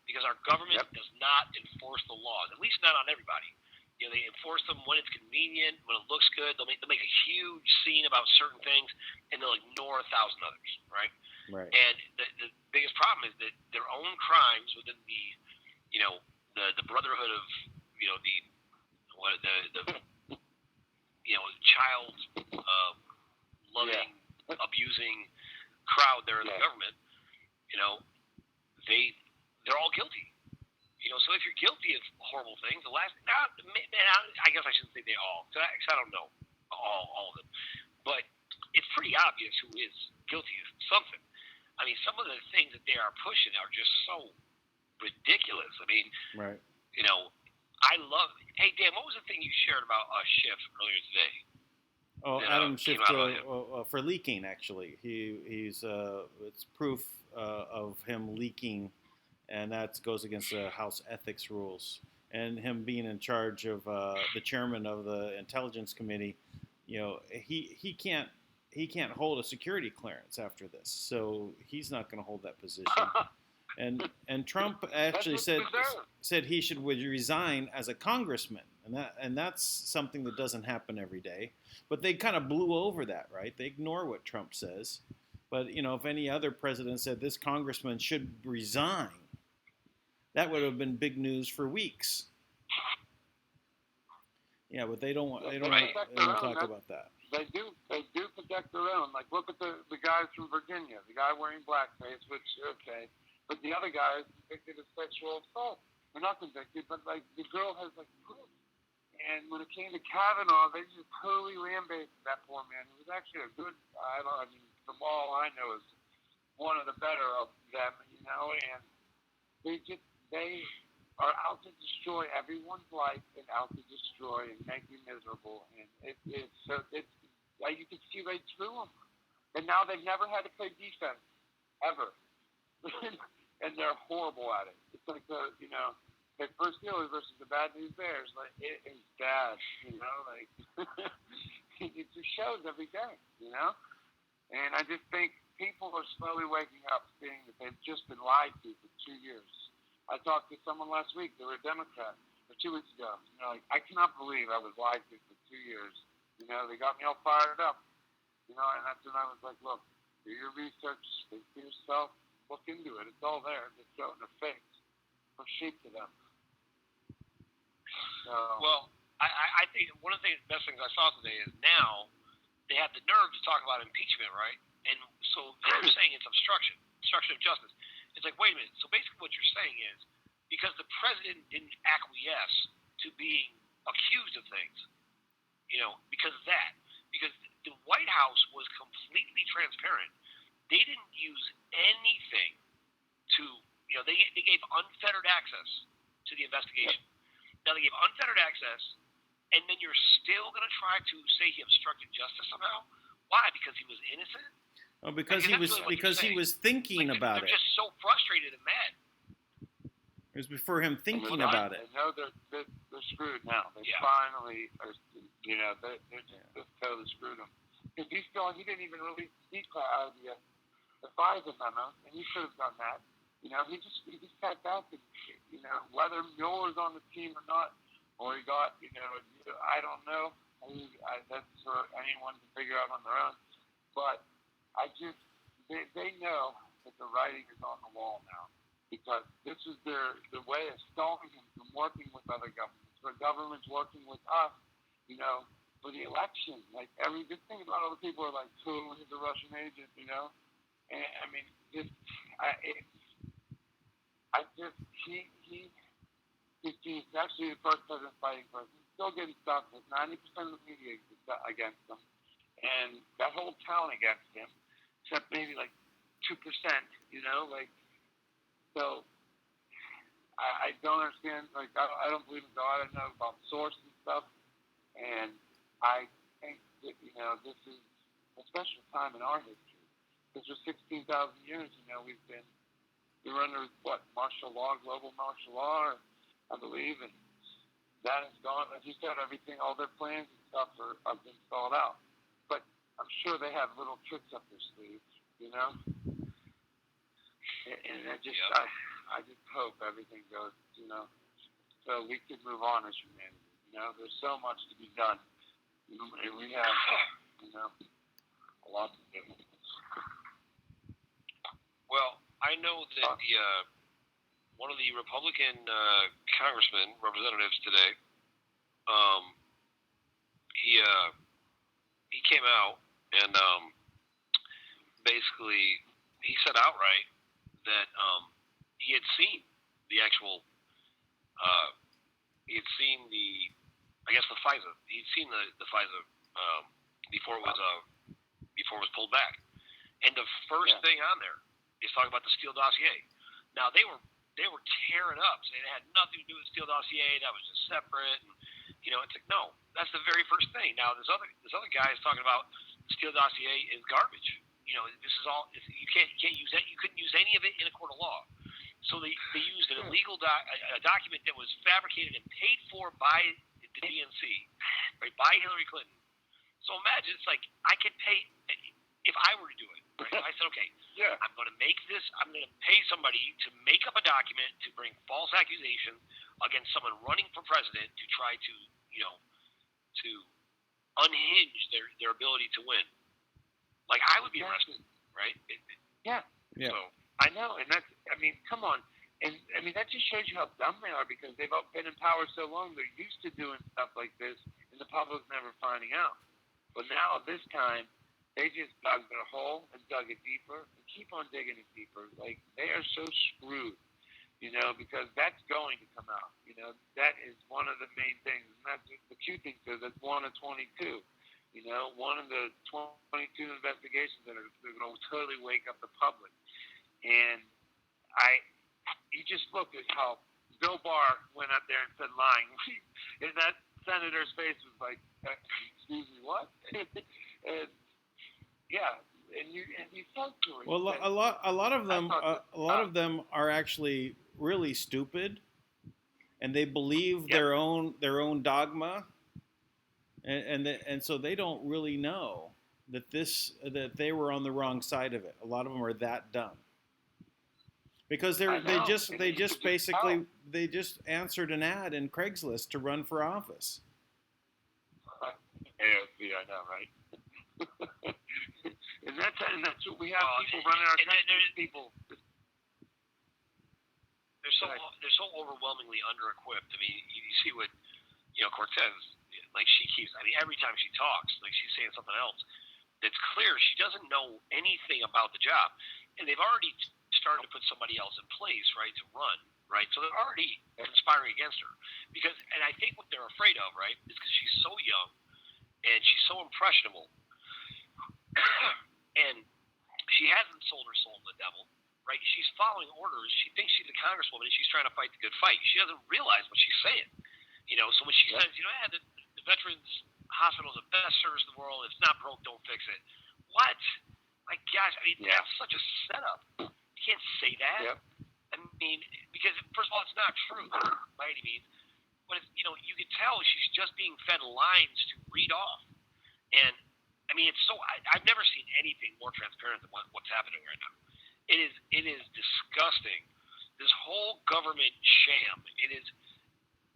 Because our government does not enforce the laws, at least not on everybody. They enforce them when it's convenient, when it looks good. They'll make a huge scene about certain things, and they'll ignore 1,000 others, right? Right. And the biggest problem is that their own crimes within the brotherhood of child loving, abusing crowd there in the government, they're all guilty. So if you're guilty of horrible things, I guess I shouldn't say they all, because I don't know all of them. But it's pretty obvious who is guilty of something. I mean, some of the things that they are pushing are just so ridiculous. I mean, right. I love. Hey, Dan, what was the thing you shared about Schiff earlier today? Oh, Adam Schiff for leaking. Actually, he's it's proof of him leaking. And that goes against the House ethics rules. And him being in charge of the chairman of the Intelligence Committee, he can't hold a security clearance after this. So he's not going to hold that position. And Trump actually said he should resign as a congressman. And that's something that doesn't happen every day. But they kind of blew over that, right? They ignore what Trump says. But if any other president said this congressman should resign, that would have been big news for weeks. Yeah, but they don't want to talk about that. They do protect their own. Like, look at the guys from Virginia, the guy wearing blackface, which, okay. But the other guy is convicted of sexual assault. They're not convicted, but, like, the girl has, like, proof. And when it came to Kavanaugh, they just totally lambasted that poor man. He was actually a good, from all I know, is one of the better of them, and they are out to destroy everyone's life and out to destroy and make you miserable. And it's like you can see right through them. And now they've never had to play defense, ever. And they're horrible at it. It's like the first Steelers versus the Bad News Bears. Like, it is bad, like, it just shows every day, And I just think people are slowly waking up, seeing that they've just been lied to for 2 years. I talked to someone last week. They were a Democrat, or 2 weeks ago. Like, I cannot believe I was lied to for 2 years. They got me all fired up. And that's when I was like, look, do your research, think for yourself, look into it. It's all there. Just throw it in their face. Or sheep to them. So. Well, I think one of the best things I saw today is now they have the nerve to talk about impeachment, right? And so they're saying it's obstruction of justice. It's like, wait a minute. So basically what you're saying is because the president didn't acquiesce to being accused of things, because of that. Because the White House was completely transparent. They didn't use anything to, they gave unfettered access to the investigation. Now, they gave unfettered access and then you're still going to try to say he obstructed justice somehow? Why? Because he was innocent? Oh, because Like, he was that's really what because he you're was thinking Like, about they're it. just so frustrated and mad. It was before him thinking Well, about it. They know they're screwed now. They Yeah. finally are, they're just totally screwed him. Because he didn't even release the FISA memo, and he should have done that. He just sat back and, whether Mueller's on the team or not, or he got, I don't know. That's for anyone to figure out on their own. But they know that the writing is on the wall now, because this is the way of stalling him from working with other governments. For governments working with us, for the election. Like, every good thing about all the people are like, oh, he's a Russian agent, And I mean, he's actually the first president fighting for us. He's still getting stuff with 90% of the media against him, and that whole town against him, except maybe like 2%. So I don't understand. Like, I don't believe in God. I know about source and stuff, and I think that this is a special time in our history. Because for 16,000 years, we're under martial law, global martial law, I believe, and that is gone. As you said, everything, all their plans and stuff have been stalled out. But I'm sure they have little tricks up their sleeves, And I just hope everything goes, so we can move on as humanity. There's so much to be done. And we have, a lot to do. Well, I know that one of the Republican representatives today, he came out and basically he said outright that he had seen the actual, he had seen the FISA. He'd seen the FISA before it was pulled back, and the first thing on there is talking about the Steele dossier. Now they were tearing up, saying it had nothing to do with the Steele dossier. That was just separate. And, it's like, no, that's the very first thing. Now this other guy is talking about the Steele dossier is garbage. This is all. You can't use that. You couldn't use any of it in a court of law. So they used an illegal a document that was fabricated and paid for by the DNC, right, by Hillary Clinton. So imagine, it's like, I could pay, if I were to do it, right? I said, okay, I'm going to pay somebody to make up a document to bring false accusations against someone running for president to try to, to unhinge their ability to win. Like, I would be arrested, right? Yeah. Yeah. So, I know, and come on. And, that just shows you how dumb they are, because they've been in power so long, they're used to doing stuff like this, and the public's never finding out. But now, this time, they just dug their hole and dug it deeper and keep on digging it deeper. Like, they are so screwed, because that's going to come out. That is one of the main things. And that's the cute thing, because it's 1 of 22. One of the 22 investigations that are going to totally wake up the public. And you just look at how Bill Barr went up there and said lying. And that senator's face was like, excuse me, what? and you talk to her. Well, a lot of them are actually really stupid, and they believe their own dogma, and so they don't really know that they were on the wrong side of it. A lot of them are that dumb. Because they just basically answered an ad in Craigslist to run for office. AOC, I know, right? and that's what we have. People running our country. People. They're so overwhelmingly under-equipped. I mean, you see what Cortez, like, she keeps. I mean, every time she talks, like, she's saying something else. It's clear she doesn't know anything about the job, and they've already started to put somebody else in place, right, to run, right? So they're already conspiring against her, and I think what they're afraid of, right, is because she's so young and she's so impressionable, and she hasn't sold her soul to the devil, right? She's following orders. She thinks she's a congresswoman and she's trying to fight the good fight. She doesn't realize what she's saying, So when she says, the veterans hospital is the best service in the world. If it's not broke, don't fix it. What? My gosh, I mean, that's such a setup. You can't say that. Yep. I mean, because first of all, it's not true by any means. But it's, you can tell she's just being fed lines to read off. And I mean, it's so. I've never seen anything more transparent than what's happening right now. It is disgusting. This whole government sham. It is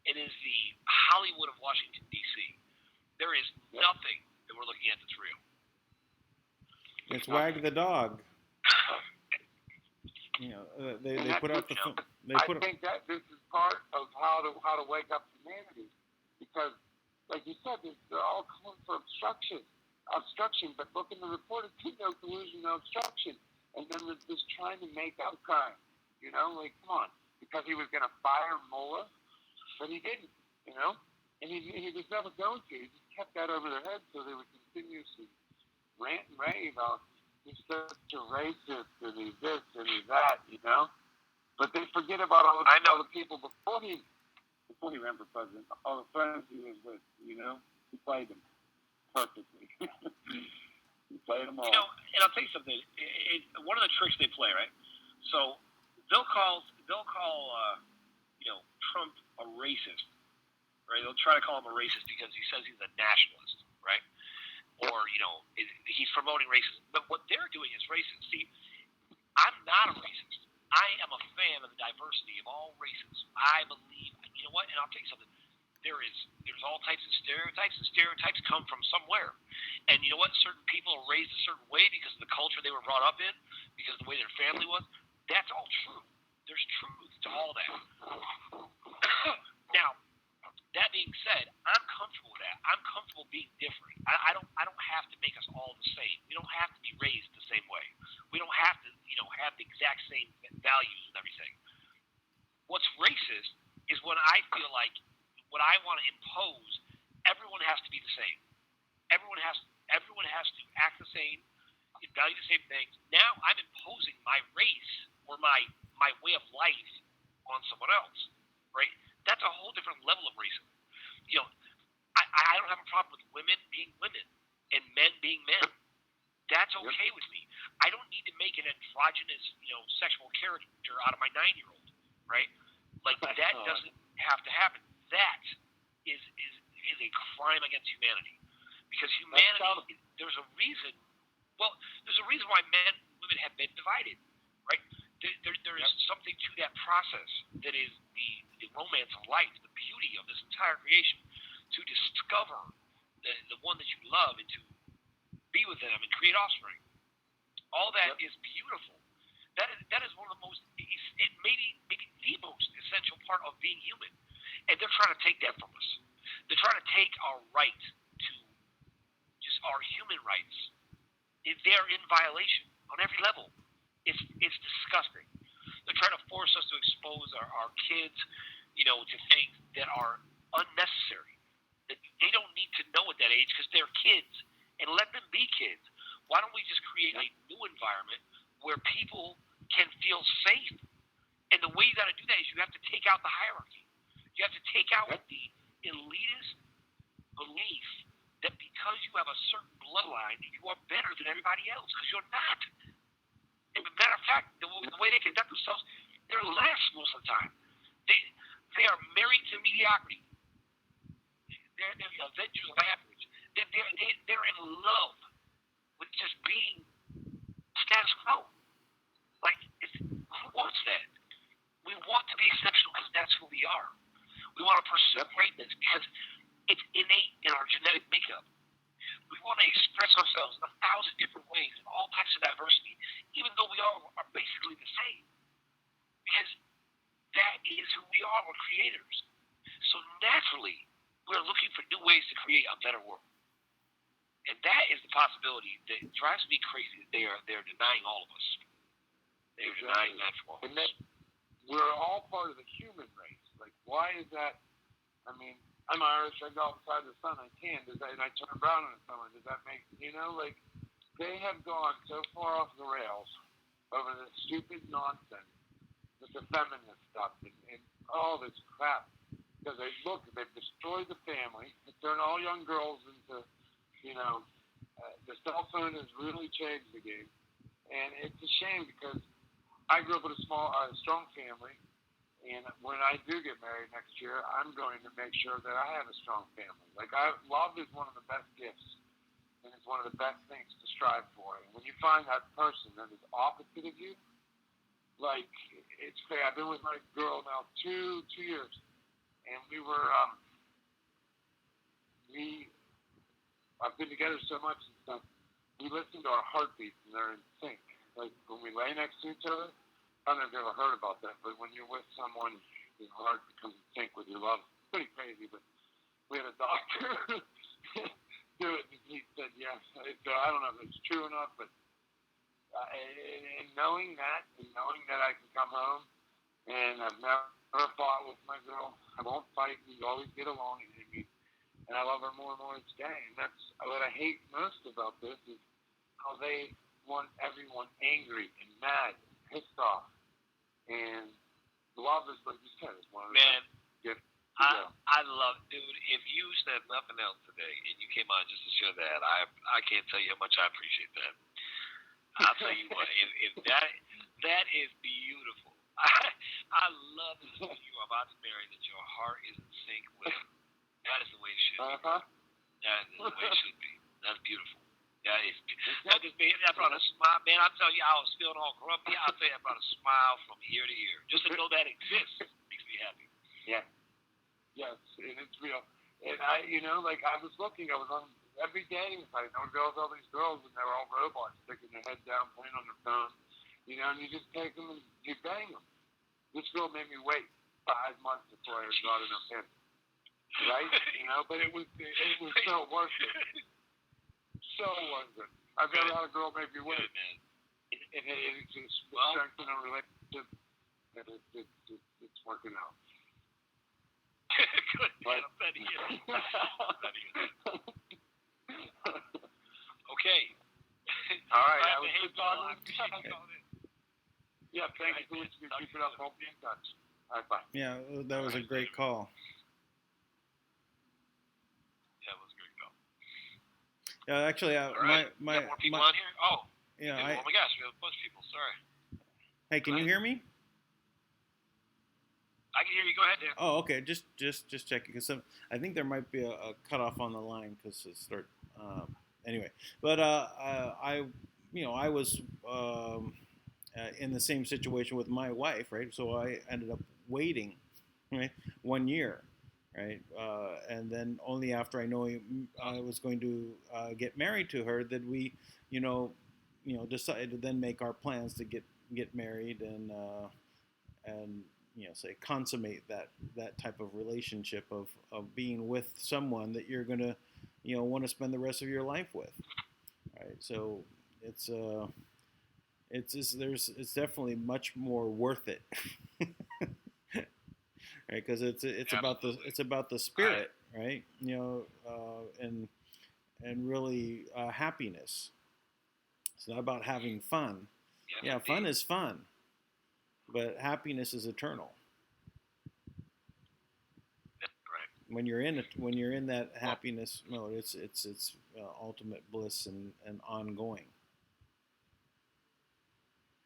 the Hollywood of Washington D.C. There is nothing that we're looking at that's real. It's Wag the Dog. They put out the. I think that this is part of how to wake up humanity, because, like you said, they're all calling for obstruction. But look in the report, it's no collusion, no obstruction, and then they're just trying to make out crime. Like, come on, because he was going to fire Mueller, but he didn't. And he was never going to. He just kept that over their heads so they would continuously rant and rave about he's such a racist and he's this and he's that, But they forget about all the people before he ran for president, all the friends he was with, He played them perfectly. He played them all. And I'll tell you something. One of the tricks they play, right? So they'll call Trump a racist, right? They'll try to call him a racist because he says he's a nationalist, right? Or he's promoting racism. But what they're doing is racist. See, I'm not a racist. I am a fan of the diversity of all races. I believe, you know what? And I'll tell you something. There's all types of stereotypes, and stereotypes come from somewhere. And you know what? Certain people are raised a certain way because of the culture they were brought up in, because of the way their family was. That's all true. There's truth to all that. Now, that being said, I'm comfortable with that. I'm comfortable being different. I don't have to make us all the same. We don't have to be raised the same way. We don't have to, have the exact same values and everything. What's racist is when I feel like what I want to impose, everyone has to be the same. Everyone has to act the same, value the same things. Now I'm imposing my race or my way of life on someone else, right? That's a whole different level of racism. I don't have a problem with women being women and men being men. That's okay with me. I don't need to make an androgynous, sexual character out of my 9-year-old, right? Like, that doesn't have to happen. That is a crime against humanity. Because humanity, there's a reason why men and women have been divided, right? There is something to that process that is the romance of life, the beauty of this entire creation, to discover the one that you love and to be with them and create offspring. All that is beautiful. That is one of the most, maybe the most essential part of being human. And they're trying to take that from us. They're trying to take our right to just our human rights. They're in violation on every level. It's disgusting. They're trying to force us to expose our kids, to things that are unnecessary. That they don't need to know at that age because they're kids, and let them be kids. Why don't we just create a new environment where people can feel safe? And the way you got to do that is you have to take out the hierarchy. You have to take out the elitist belief that because you have a certain bloodline, you are better than everybody else, because you're not. As a matter of fact, the way they conduct themselves, they're less most of the time. They are married to mediocrity. They're the avengers of average. They're in love with just being status quo. Like, who wants that? We want to be exceptional because that's who we are. We want to pursue greatness because it's innate in our genetic makeup. We want to express ourselves in 1,000 different ways, in all types of diversity, even though we all are basically the same. Because that is who we are. We're creators. So naturally, we're looking for new ways to create a better world. And that is the possibility that drives me crazy, that they're denying all of us. They're denying that from us. And that we're all part of the human race. Like, why is that? I mean, I'm Irish. I go outside the sun. I tan. And I turn brown in the summer. Does that make, like, they have gone so far off the rails over this stupid nonsense with the feminist stuff and all this crap. because they've destroyed the family. They turn all young girls into, the cell phone has really changed the game, and it's a shame because I grew up with a strong family, and when I do get married next year, I'm going to make sure that I have a strong family. Love is one of the best gifts, and it's one of the best things to strive for. And when you find that person that is opposite of you, it's crazy. I've been with my girl now 2 years, and I've been together so much and stuff. We listen to our heartbeats, and they're in sync. Like when we lay next to each other, I don't know if you've ever heard about that, but when you're with someone, your heart becomes in sync with your love. It's pretty crazy, but we had a doctor do it, and he said yes. So I don't know if it's true or not, but and knowing that I can come home, and I've never fought with my girl. I won't fight. We always get along, and I love her more and more each day. And that's what I hate most about this is how they want everyone angry and mad and pissed off. And love is, like you said, is one of the gifts. I love, dude. If you said nothing else today and you came on just to share that, I can't tell you how much I appreciate that. I'll tell you what, if that is beautiful. I love this when you're about to marry that your heart is in sync with. That is the way it should be. That is the way it should be. That's beautiful. That brought a smile. Man, I'll tell you, I was feeling all grumpy. I'll tell you, that brought a smile from ear to ear. Just to know that exists makes me happy. Yeah. Yes, and it's real. And I was looking, I was on every dating site, and I would go with all these girls, and they were all robots, sticking their head down, playing on their phone, and you just take them and you bang them. This girl made me wait 5 months before I got in her pants. Right? But it was so worth it. So worth it. I've never had a girl make me wait. And it's just strengthening a relationship, and it's working out. Good, man. I'm glad to hear it. Okay. All right. I was good talking. Yeah, thank you for listening. Keep it up. I'll be in touch. All right, bye. Yeah, that was a great call. Yeah, it was a great call. Yeah, actually, right. my got more people on here? Oh. Yeah. Oh my gosh, we have a bunch of people. Sorry. Hey, can you hear me? I can hear you. Go ahead, Dan. Oh, okay. Just checking because I think there might be a cutoff on the line because it start. Anyway, but I was in the same situation with my wife, right? So I ended up waiting, right, 1 year, right, and then only after I know I was going to get married to her did we, decided to then make our plans to get married and say consummate that type of relationship of being with someone that you're gonna want to spend the rest of your life with, right? So it's definitely much more worth it, right? Because it's about the spirit, right? And really happiness. It's not about having fun. Yeah, fun is fun. But happiness is eternal. Right. When you're in that happiness mode, it's ultimate bliss and ongoing.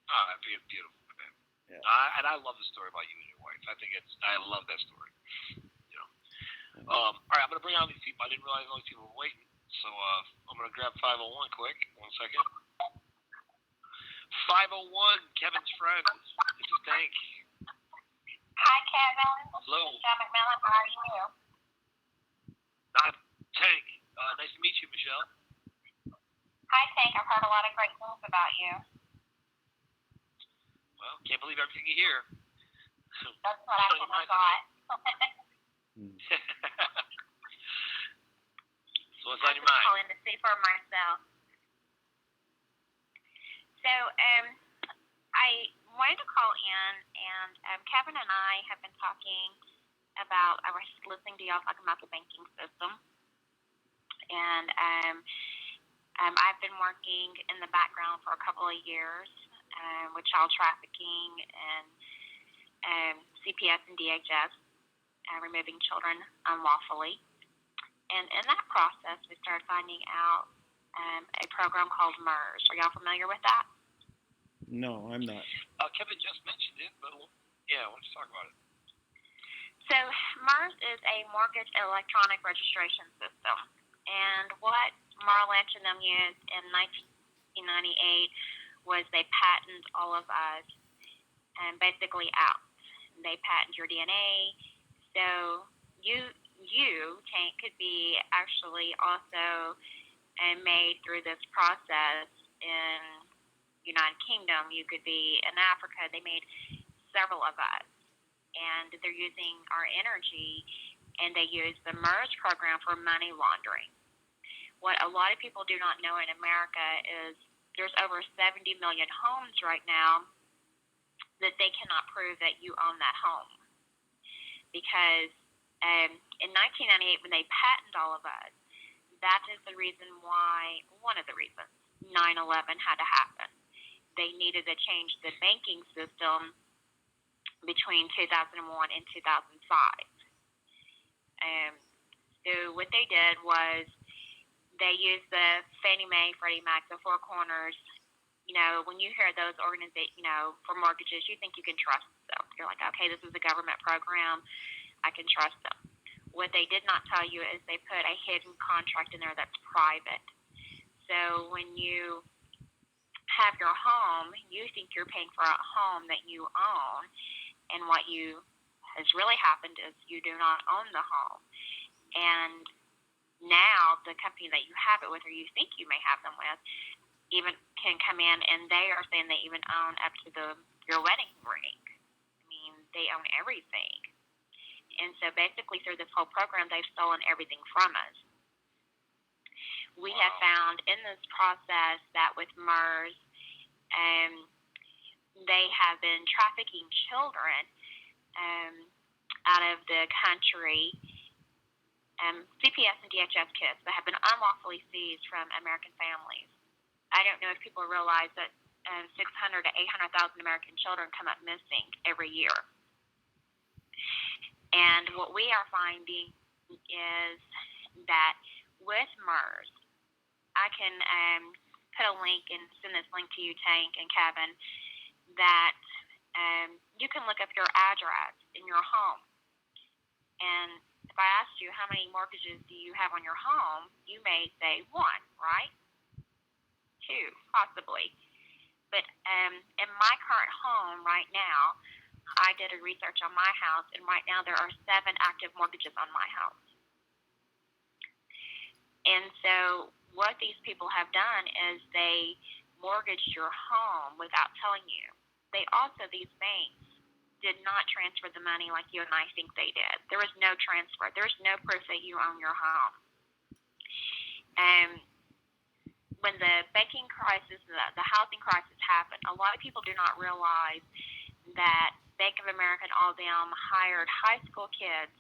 Oh, that'd be beautiful, man. Yeah. And I love the story about you and your wife. I love that story. All right, I'm gonna bring on these people. I didn't realize all these people were waiting, so I'm gonna grab 501 quick. 1 second. 501, Kevin's friend. This is Tank. Hi, Kevin. Hello. Michelle McMillan. How are you? Tank. Nice to meet you, Michelle. Hi, Tank. I've heard a lot of great things about you. Well, can't believe everything you hear. That's what I thought. So what's on your mind? I'm calling to see for myself. So, I wanted to call in, and Kevin and I have been talking about, I was listening to y'all talking about the banking system, and I've been working in the background for a couple of years with child trafficking and CPS and DHS, removing children unlawfully. And in that process, we started finding out a program called MERS. Are y'all familiar with that? No, I'm not. Kevin just mentioned it, but yeah, let's talk about it. So MERS is a mortgage electronic registration system. And what Merrill Lynch and them used in 1998 was they patented all of us basically out. They patent your DNA. So you Tank, could be actually also made through this process in United Kingdom. You could be in Africa. They made several of us. And they're using our energy, and they use the MERS program for money laundering. What a lot of people do not know in America is there's over 70 million homes right now that they cannot prove that you own that home. Because in 1998, when they patented all of us, that is the reason why, one of the reasons, 9/11 had to happen. They needed to change the banking system between 2001 and 2005. So what they did was they used the Fannie Mae, Freddie Mac, the Four Corners. You know, when you hear those organizations, you know, for mortgages, you think you can trust them. You're like, okay, this is a government program. I can trust them. What they did not tell you is they put a hidden contract in there that's private. So when you have your home, you think you're paying for a home that you own. And what has really happened is you do not own the home. And now the company that you have it with, or you think you may have them with, even can come in and they are saying they even own up to your wedding ring. I mean, they own everything. And so basically through this whole program, they've stolen everything from us. We have found in this process that with MERS, they have been trafficking children out of the country, CPS and DHS kids that have been unlawfully seized from American families. I don't know if people realize that 600 to 800,000 American children come up missing every year. And what we are finding is that with MERS, I can put a link and send this link to you, Tank and Kevin, that you can look up your address in your home. And if I asked you how many mortgages do you have on your home, you may say 1, right? 2, possibly. But in my current home right now, I did a research on my house, and right now there are 7 active mortgages on my house. And so what these people have done is they mortgaged your home without telling you. They also, these banks, did not transfer the money like you and I think they did. There was no transfer. There's no proof that you own your home. When the banking crisis, the housing crisis happened, a lot of people do not realize that Bank of America and all them hired high school kids.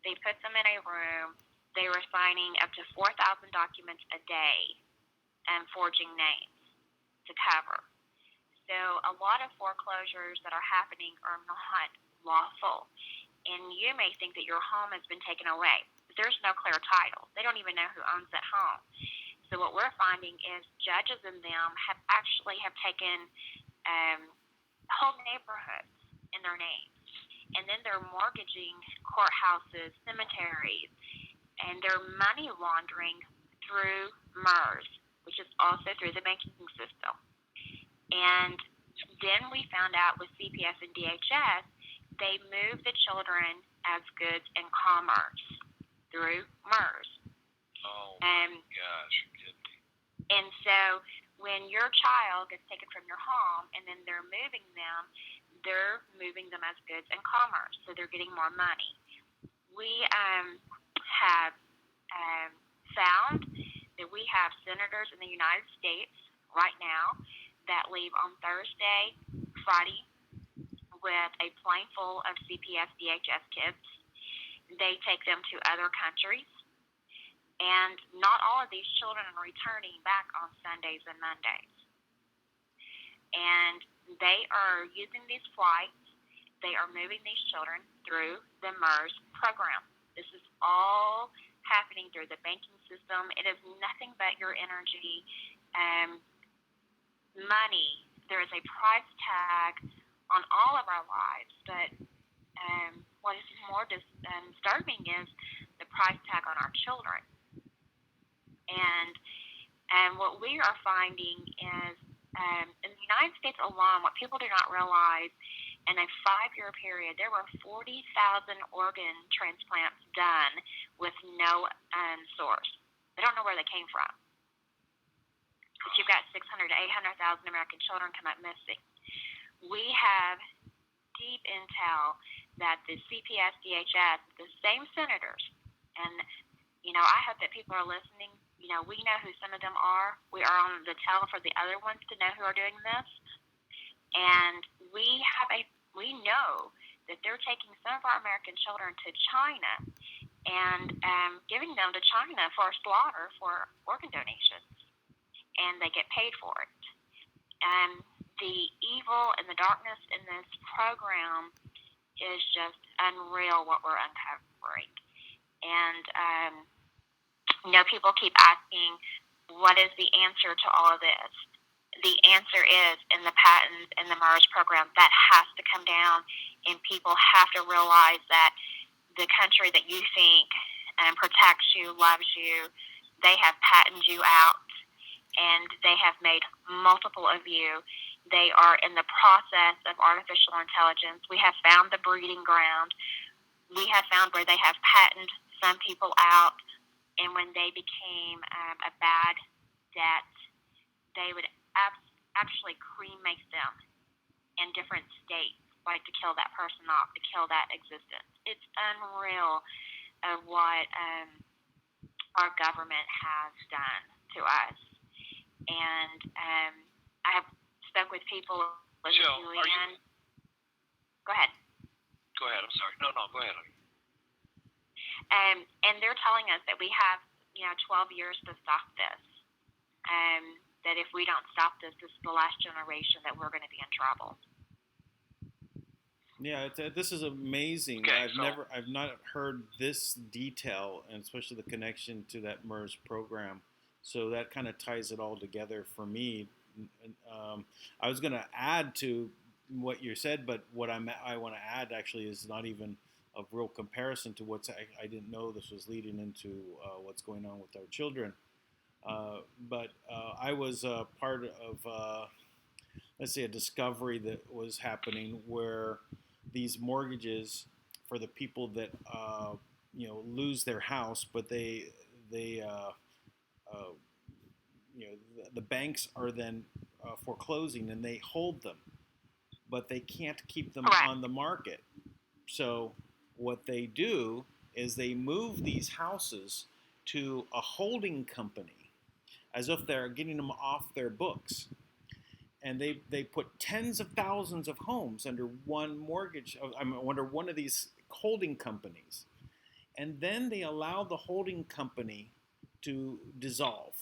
They put them in a room. They were signing up to 4,000 documents a day and forging names to cover. So a lot of foreclosures that are happening are not lawful. And you may think that your home has been taken away, but there's no clear title. They don't even know who owns that home. So what we're finding is judges and them have taken whole neighborhoods in their names. And then they're mortgaging courthouses, cemeteries, and they're money laundering through MERS, which is also through the banking system. And then we found out with CPS and DHS, they moved the children as goods in commerce through MERS. Oh, my gosh, you're kidding me. And so when your child gets taken from your home and then they're moving them as goods in commerce. So they're getting more money. We have found that we have senators in the United States right now that leave on Thursday, Friday, with a plane full of CPS, DHS kids. They take them to other countries. And not all of these children are returning back on Sundays and Mondays. And they are using these flights. they are moving these children through the MERS program. This is all happening through the banking system. It is nothing but your energy, money. There is a price tag on all of our lives, but what is more disturbing is the price tag on our children. And what we are finding is in the United States alone, what people do not realize, in a 5-year period, there were 40,000 organ transplants done with no source. They don't know where they came from. But you've got 600,000 to 800,000 American children come up missing. We have deep intel that the CPS, DHS, the same senators, and I hope that people are listening. We know who some of them are. We are on the tail for the other ones to know who are doing this. And we know that they're taking some of our American children to China and giving them to China for slaughter for organ donations. And they get paid for it. And the evil and the darkness in this program is just unreal what we're uncovering. And people keep asking, what is the answer to all of this? The answer is in the patents and the MERS program. That has to come down, and people have to realize that the country that you think protects you, loves you, they have patented you out, and they have made multiple of you. They are in the process of artificial intelligence. We have found the breeding ground. We have found where they have patented some people out, and when they became a bad debt, they would actually cremate them in different states, like to kill that person off, to kill that existence. It's unreal of what our government has done to us. And I have spoke with people. Jill, Julian. Go ahead. Go ahead. I'm sorry. No, go ahead. And they're telling us that we have, 12 years to stop this. That if we don't stop this, this is the last generation that we're going to be in trouble. Yeah, this is amazing. Okay, I've not heard this detail, and especially the connection to that MERS program. So that kind of ties it all together for me. I was going to add to what you said, but what I want to add actually is not even of real comparison to what's. I didn't know this was leading into what's going on with our children. But I was part of, let's say, a discovery that was happening where these mortgages for the people that lose their house, but the banks are then foreclosing and they hold them, but they can't keep them on the market. So what they do is they move these houses to a holding company as if they're getting them off their books. And they put tens of thousands of homes under one mortgage, under one of these holding companies. And then they allow the holding company to dissolve.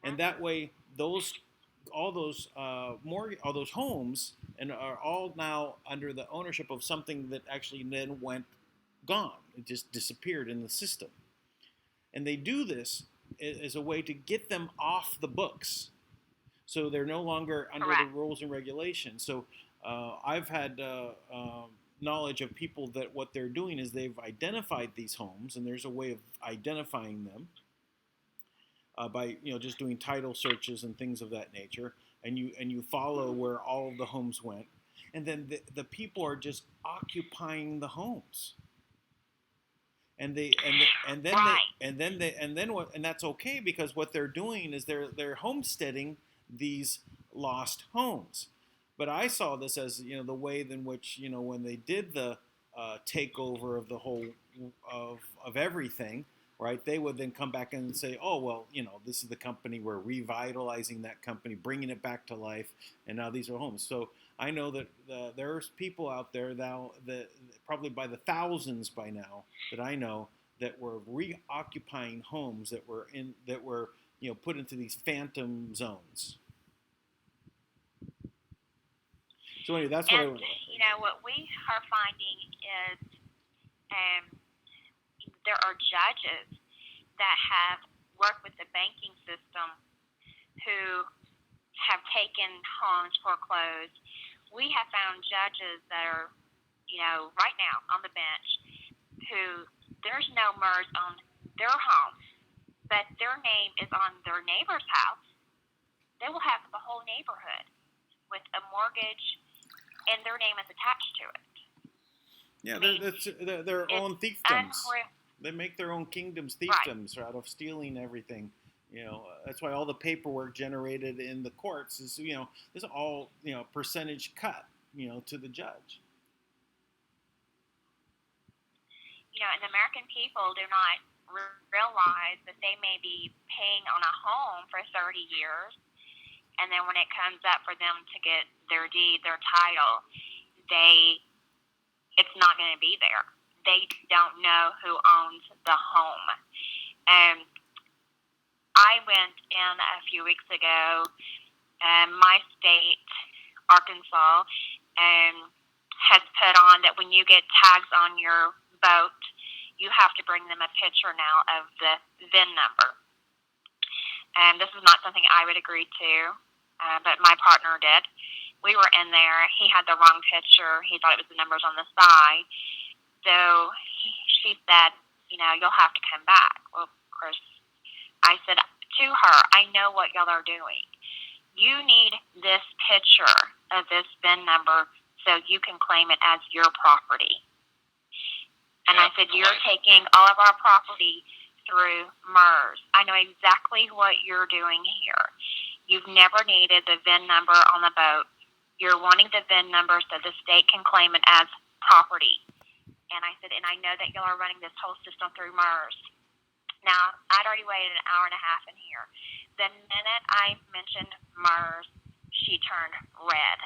And that way, all those homes and are all now under the ownership of something that actually then went gone. It just disappeared in the system. And they do this as a way to get them off the books. So they're no longer under the rules and regulations. So I've had knowledge of people that what they're doing is they've identified these homes, and there's a way of identifying them by just doing title searches and things of that nature, and you follow where all of the homes went, and then the people are just occupying the homes. And that's okay, because what they're doing is they're homesteading these lost homes. But I saw this as the way in which when they did the takeover of the whole of everything, right? They would then come back and say, oh well, this is the company, we're revitalizing that company, bringing it back to life, and now these are homes. So I know that there's people out there now that probably by the thousands by now that I know that were reoccupying homes that were put into these phantom zones. So anyway, that's And, what you know, what we are finding is there are judges that have worked with the banking system who have taken homes foreclosed. We have found judges that are, you know, right now on the bench who there's no MERS on their home, but their name is on their neighbor's house. They will have the whole neighborhood with a mortgage, and their name is attached to it. Yeah, I mean, they're their own fiefdoms. Unreal. They make their own kingdoms fiefdoms out of stealing everything. You know, that's why all the paperwork generated in the courts is, you know, is all, you know, percentage cut, you know, to the judge. You know, and the American people do not realize that they may be paying on a home for 30 years, and then when it comes up for them to get their deed, their title, it's not going to be there. They don't know who owns the home. I went in a few weeks ago, my state, Arkansas, has put on that when you get tags on your boat, you have to bring them a picture now of the VIN number. And this is not something I would agree to, but my partner did. We were in there. He had the wrong picture. He thought it was the numbers on the side. So she said, you know, you'll have to come back. Well, of course, I said to her, I know what y'all are doing. You need this picture of this VIN number so you can claim it as your property. And I said, you're taking all of our property through MERS. I know exactly what you're doing here. You've never needed the VIN number on the boat. You're wanting the VIN number so the state can claim it as property. And I said, and I know that y'all are running this whole system through MERS. Now, I'd already waited an hour and a half in here. The minute I mentioned MERS, she turned red.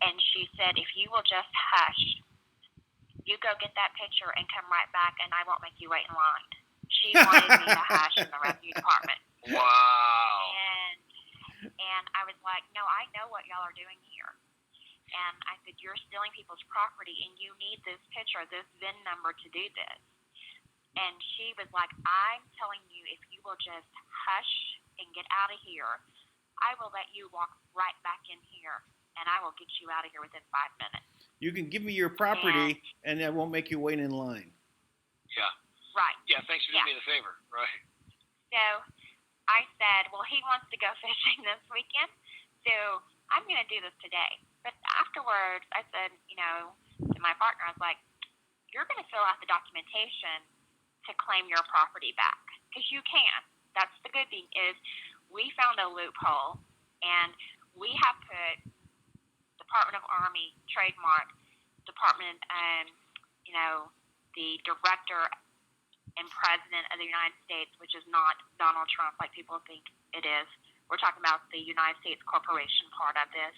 And she said, if you will just hush, you go get that picture and come right back, and I won't make you wait in line. She wanted me to hush in the revenue department. Wow. And I was like, no, I know what y'all are doing here. And I said, you're stealing people's property, and you need this picture, this VIN number to do this. And she was like, I'm telling you, if you will just hush and get out of here, I will let you walk right back in here, and I will get you out of here within 5 minutes. You can give me your property, and I won't make you wait in line. Yeah. Right. Yeah, thanks for doing me the favor. Right. So I said, well, he wants to go fishing this weekend, so I'm going to do this today. But afterwards, I said, you know, to my partner, I was like, you're going to fill out the documentation to claim your property back, because you can. That's the good thing is we found a loophole, and we have put Department of Army trademark, Department, you know, the Director and President of the United States, which is not Donald Trump like people think it is. We're talking about the United States Corporation part of this.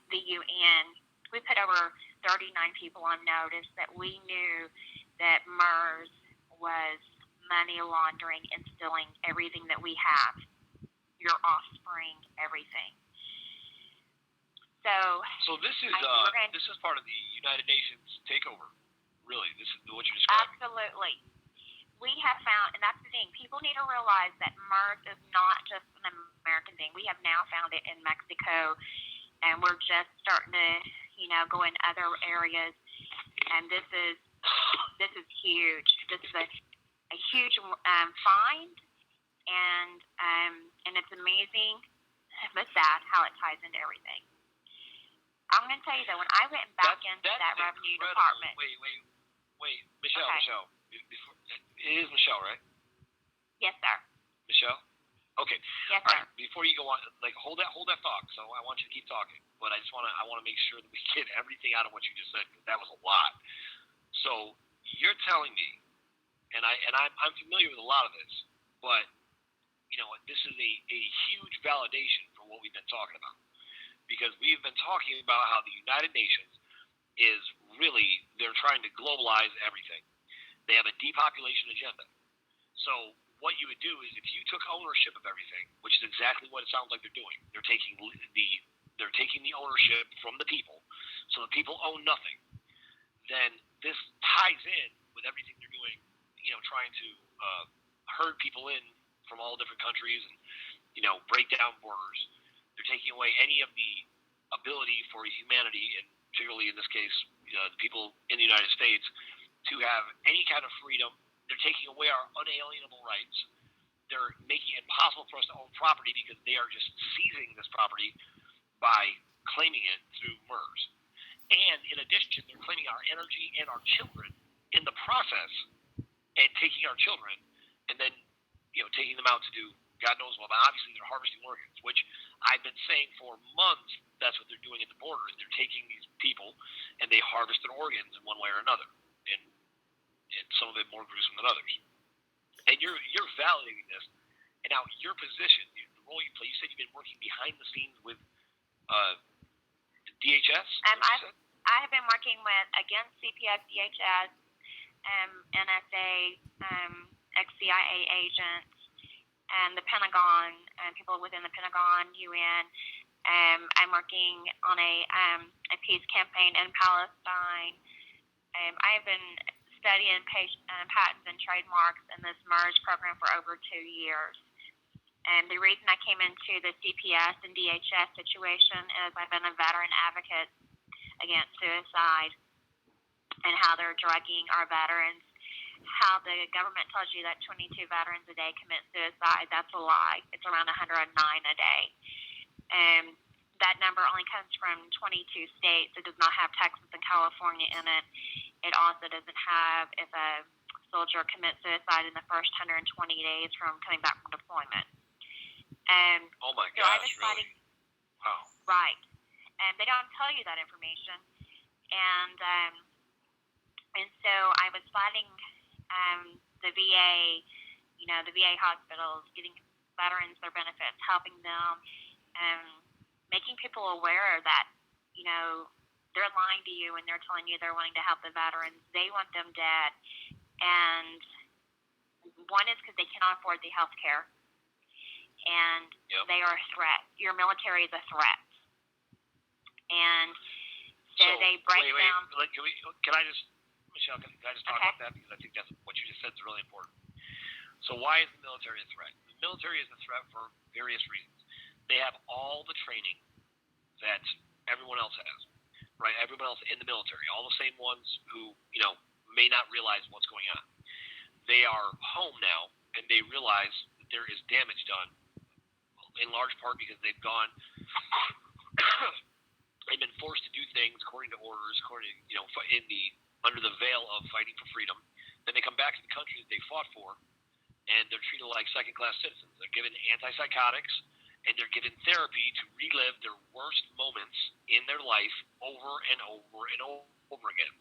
The UN, we put over 39 people on notice that we knew that MERS was money laundering and stealing everything that we have, your offspring, everything. So this is part of the United Nations takeover. Really, this is what you're describing. Absolutely. We have found, and that's the thing, people need to realize that MERS is not just an American thing. We have now found it in Mexico, and we're just starting to, you know, go in other areas. And this is huge. This is a huge find, and it's amazing, but sad how it ties into everything. I'm going to tell you though, when I went back into that revenue department. Wait, Michelle, okay. Michelle. It is Michelle, right? Yes, sir. Michelle? Okay. Yes, all sir. right. Before you go on, like hold that thought. So I want you to keep talking, but I want to make sure that we get everything out of what you just said, because that was a lot. So you're telling me, and I'm familiar with a lot of this, but you know what? This is a huge validation for what we've been talking about, because we've been talking about how the United Nations is really, they're trying to globalize everything. They have a depopulation agenda. So what you would do is, if you took ownership of everything, which is exactly what it sounds like they're doing, they're taking the they're taking the ownership from the people, so the people own nothing, then this ties in with everything they're doing, trying to herd people in from all different countries and, break down borders. They're taking away any of the ability for humanity, and particularly in this case, the people in the United States, to have any kind of freedom. They're taking away our unalienable rights. They're making it impossible for us to own property because they are just seizing this property by claiming it through MERS. And in addition, they're claiming our energy and our children in the process, and taking our children and then, taking them out to do God knows what. But obviously, they're harvesting organs, which I've been saying for months. That's what they're doing at the border. Is they're taking these people and they harvest their organs in one way or another, and some of it more gruesome than others. And you're validating this. And now your position, the role you play. You said you've been working behind the scenes with the DHS. I have been working with, again, CPS, DHS, NSA, ex-CIA agents, and the Pentagon, and people within the Pentagon, UN. I'm working on a peace campaign in Palestine. I have been studying patents and trademarks in this MERS program for over 2 years. And the reason I came into the CPS and DHS situation is I've been a veteran advocate against suicide and how they're drugging our veterans. How the government tells you that 22 veterans a day commit suicide, that's a lie. It's around 109 a day. And that number only comes from 22 states. It does not have Texas and California in it. It also doesn't have if a soldier commits suicide in the first 120 days from coming back from deployment. And oh my so gosh, really? Wow. Right. And they don't tell you that information. And so I was fighting the VA, the VA hospitals, getting veterans their benefits, helping them, making people aware that, they're lying to you when they're telling you they're wanting to help the veterans. They want them dead. And one is because they cannot afford the health care. And they are a threat. Your military is a threat. And so they break down. Can I just, Michelle, can I just talk about that? Because I think that's what you just said is really important. So why is the military a threat? The military is a threat for various reasons. They have all the training that everyone else has, right? Everyone else in the military, all the same ones who, may not realize what's going on. They are home now, and they realize that there is damage done, in large part because they've gone, they've been forced to do things according to orders, under the veil of fighting for freedom. Then they come back to the country that they fought for, and they're treated like second-class citizens. They're given antipsychotics, and they're given therapy to relive their worst moments in their life over and over and over again.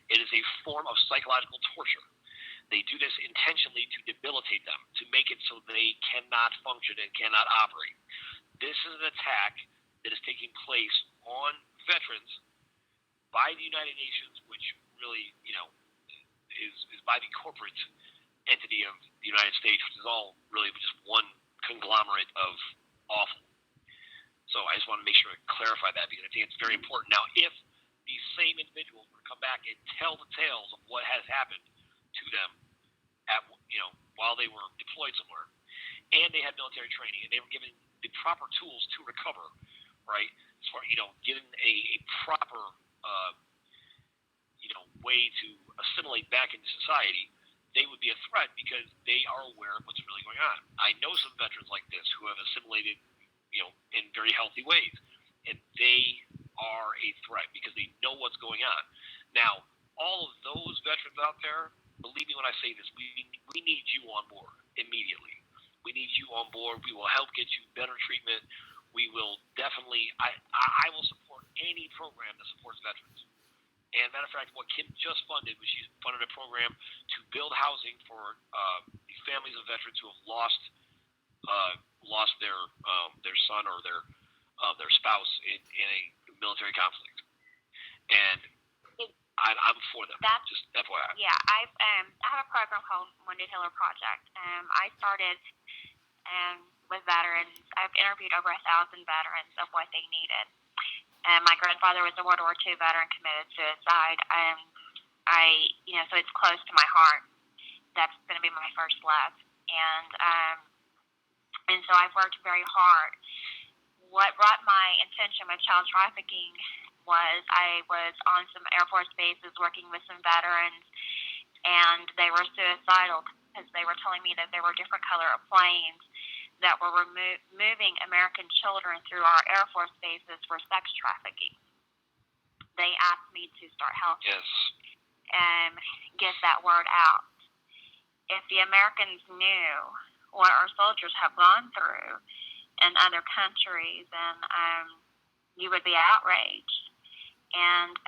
It is a form of psychological torture. They do this intentionally to debilitate them, to make it so they cannot function and cannot operate. This is an attack that is taking place on veterans by the United Nations, which really, is by the corporate entity of the United States, which is all really just one conglomerate of awful. So I just want to make sure to clarify that because I think it's very important. Now, if these same individuals were to come back and tell the tales of what has happened to them while they were deployed somewhere, and they had military training, and they were given the proper tools to recover, right? As far given a proper way to assimilate back into society, they would be a threat because they are aware of what's really going on. I know some veterans like this who have assimilated, in very healthy ways, and they are a threat because they know what's going on. Now, all of those veterans out there, believe me when I say this, we need you on board immediately. We need you on board. We will help get you better treatment. We will definitely, I will support any program that supports veterans. And matter of fact, what Kim just funded was she funded a program to build housing for the families of veterans who have lost their son or their spouse in a military conflict. And I'm for them. Just FYI. Yeah, I have a program called Wounded Healer Project. I started with veterans. I've interviewed over 1,000 veterans of what they needed. My grandfather was a World War II veteran, committed suicide. So it's close to my heart. That's going to be my first love. And so I've worked very hard. What brought my attention with child trafficking was I was on some Air Force bases working with some veterans, and they were suicidal because they were telling me that there were different color of planes that were moving American children through our Air Force bases for sex trafficking. They asked me to start helping and get that word out. If the Americans knew what our soldiers have gone through in other countries, then you would be outraged. And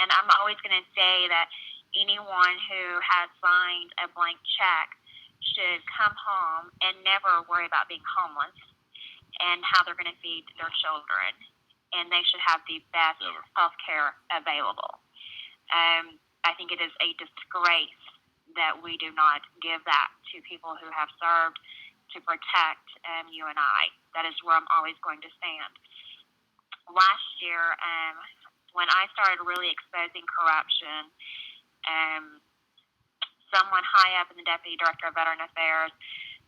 I'm always going to say that anyone who has signed a blank check should come home and never worry about being homeless and how they're going to feed their children. And they should have the best health care available. I think it is a disgrace that we do not give that to people who have served to protect you and I. That is where I'm always going to stand. Last year, when I started really exposing corruption, someone high up in the Deputy Director of Veteran Affairs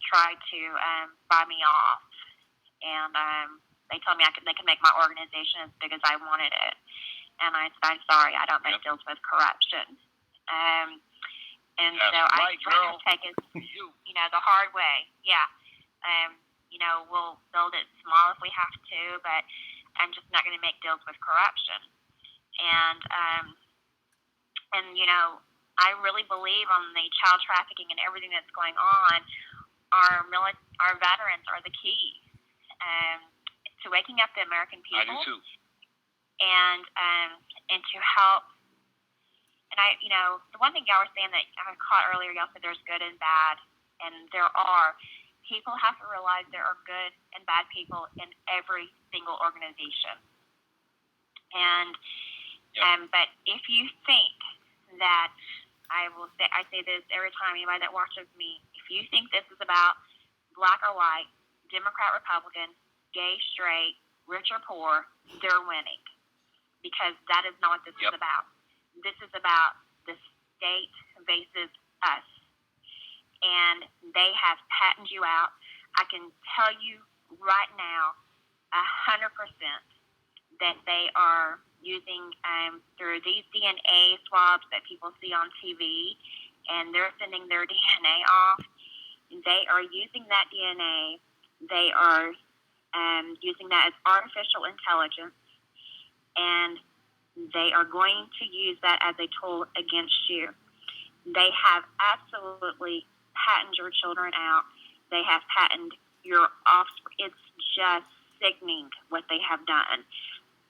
tried to buy me off. And they told me they could make my organization as big as I wanted it. And I said, I'm sorry, I don't make deals with corruption. And That's so I right, try to take it, the hard way. Yeah. We'll build it small if we have to, but I'm just not going to make deals with corruption. And I really believe on the child trafficking and everything that's going on. Our veterans are the key to waking up the American people. I do too. And to help. And the one thing y'all were saying that I caught earlier, y'all said there's good and bad, and there are. People have to realize there are good and bad people in every single organization. And but if you think that I say this every time anybody that watches me, if you think this is about black or white, Democrat, Republican, gay, straight, rich or poor, they're winning. Because that is not what this is about. This is about the state versus us. And they have patented you out. I can tell you right now, 100%, that they are using through these DNA swabs that people see on TV, and they're sending their DNA off. They are using that DNA. They are using that as artificial intelligence, and they are going to use that as a tool against you. They have absolutely patented your children out. They have patented your offspring. It's just sickening what they have done.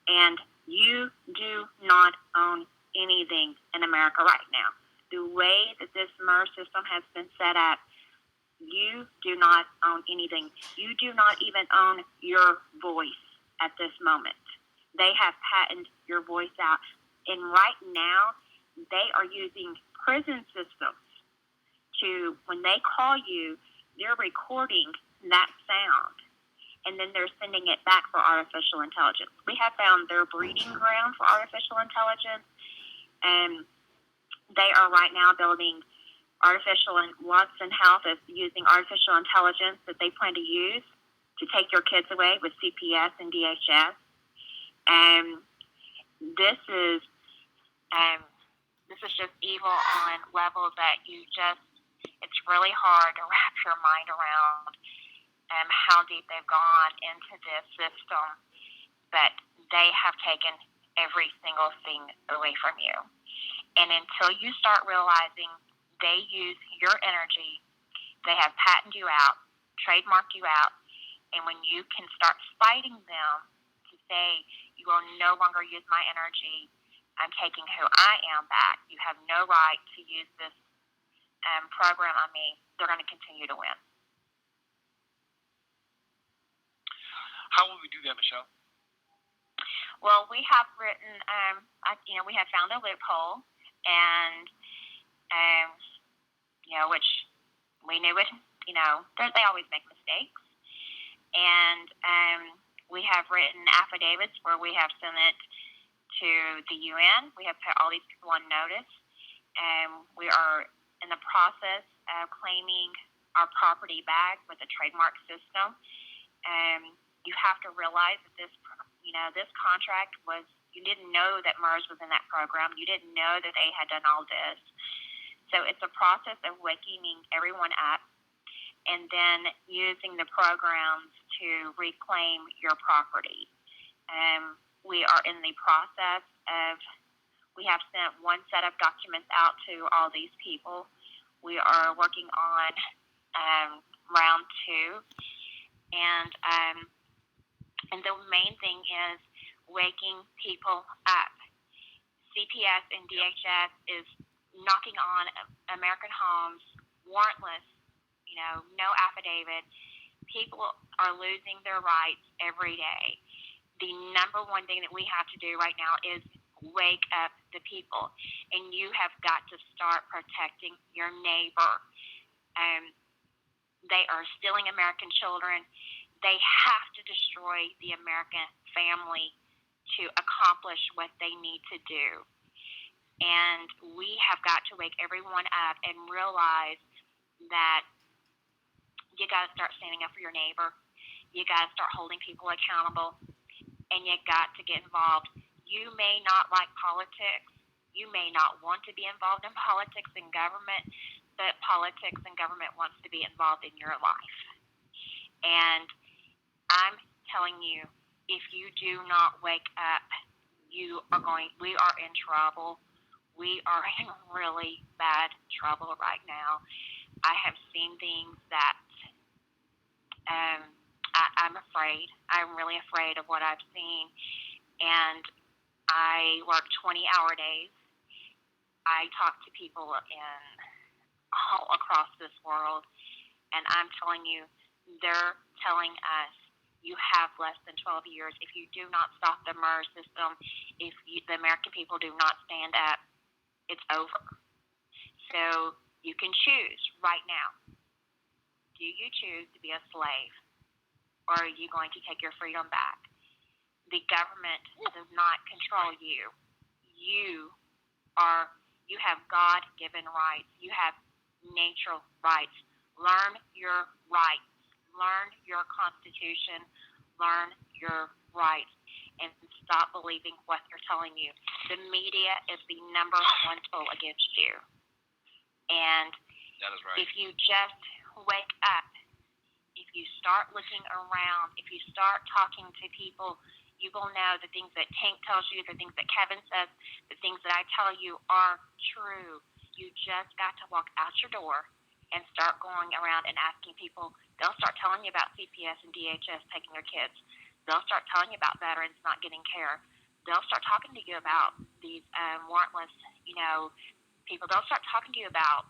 And you do not own anything in America right now. The way that this MERS system has been set up, you do not own anything. You do not even own your voice at this moment. They have patented your voice out. And right now, they are using prison systems to, when they call you, they're recording that sound. And then they're sending it back for artificial intelligence. We have found their breeding ground for artificial intelligence. And they are right now building Watson Health is using artificial intelligence that they plan to use to take your kids away with CPS and DHS. And this is just evil on levels that it's really hard to wrap your mind around how deep they've gone into this system. But they have taken every single thing away from you. And until you start realizing they use your energy, they have patented you out, trademarked you out, and when you can start fighting them to say, you will no longer use my energy, I'm taking who I am back, you have no right to use this program on me, they're going to continue to win. How will we do that, Michelle? Well, we have written, we have found a loophole, and, which we knew it, they always make mistakes. And We have written affidavits where we have sent it to the UN. We have put all these people on notice, and we are in the process of claiming our property back with the trademark system. You have to realize that this contract was, you didn't know that MERS was in that program. You didn't know that they had done all this. So it's a process of waking everyone up and then using the programs to reclaim your property. We are in the process of, we have sent one set of documents out to all these people. We are working on round 2. And the main thing is waking people up. CPS and DHS is knocking on American homes, warrantless, no affidavit. People are losing their rights every day. The number one thing that we have to do right now is wake up the people. And you have got to start protecting your neighbor. They are stealing American children. They have to destroy the American family to accomplish what they need to do. And we have got to wake everyone up and realize that you got to start standing up for your neighbor. You got to start holding people accountable. And you got to get involved. You may not like politics. You may not want to be involved in politics and government, but politics and government wants to be involved in your life. And I'm telling you, if you do not wake up, we are in trouble. We are in really bad trouble right now. I have seen things that I'm afraid. I'm really afraid of what I've seen. And I work 20-hour days. I talk to people all across this world, and I'm telling you, they're telling us you have less than 12 years. If you do not stop the MERS system, the American people do not stand up, it's over. So you can choose right now. Do you choose to be a slave, or are you going to take your freedom back? The government does not control you. You have God-given rights. You have natural rights. Learn your rights. Learn your Constitution. Learn your rights. And stop believing what they're telling you. The media is the number one tool against you. And That is right. if you just wake up, if you start looking around, if you start talking to people, you will know the things that Tank tells you, the things that Kevin says, the things that I tell you are true. You just got to walk out your door and start going around and asking people. They'll start telling you about CPS and DHS taking your kids. They'll start telling you about veterans not getting care. They'll start talking to you about these warrantless, people. They'll start talking to you about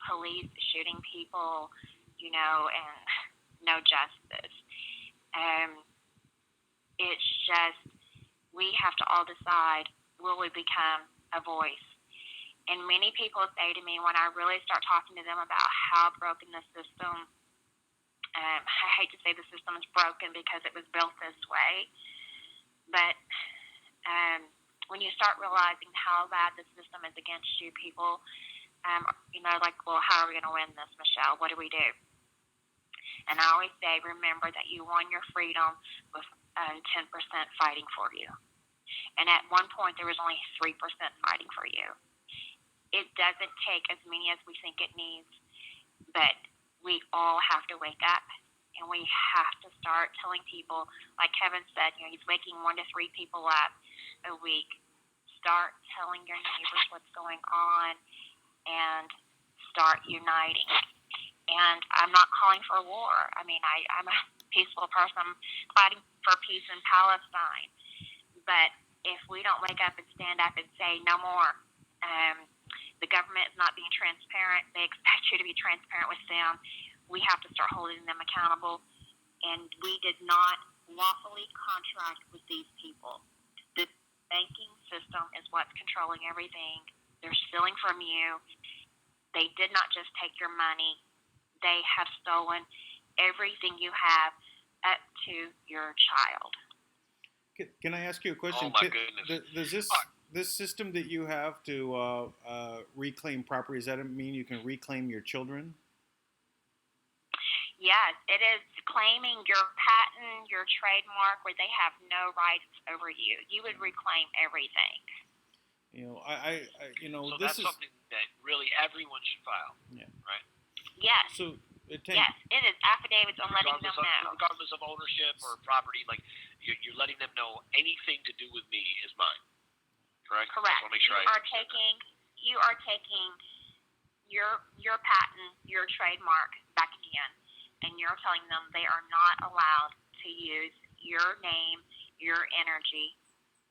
police shooting people, and no justice. It's just, we have to all decide, will we become a voice? And many people say to me when I really start talking to them about how broken the system, I hate to say the system is broken because it was built this way, but when you start realizing how bad the system is against you, people, well, how are we going to win this, Michelle? What do we do? And I always say, remember that you won your freedom with 10% fighting for you. And at one point, there was only 3% fighting for you. It doesn't take as many as we think it needs, but we all have to wake up, and we have to start telling people, like Kevin said, he's waking 1 to 3 people up a week. Start telling your neighbors what's going on and start uniting. And I'm not calling for war. I mean, I'm a peaceful person. I'm fighting for peace in Palestine. But if we don't wake up and stand up and say no more, the government is not being transparent. They expect you to be transparent with them. We have to start holding them accountable. And we did not lawfully contract with these people. The banking system is what's controlling everything. They're stealing from you. They did not just take your money. They have stolen everything you have. up to your child. Can I ask you a question? Oh my goodness. Does this system that you have to reclaim property, does that mean you can reclaim your children? Yes, it is claiming your patent, your trademark, where they have no rights over you. You would reclaim everything. So this that's is something that really everyone should file. Yeah. Right. Yes. So yes, it is affidavits on letting them know. Regardless of ownership or property, like you're letting them know anything to do with me is mine. Correct. Correct. I make sure you are taking your patent, your trademark back again, and you're telling them they are not allowed to use your name, your energy,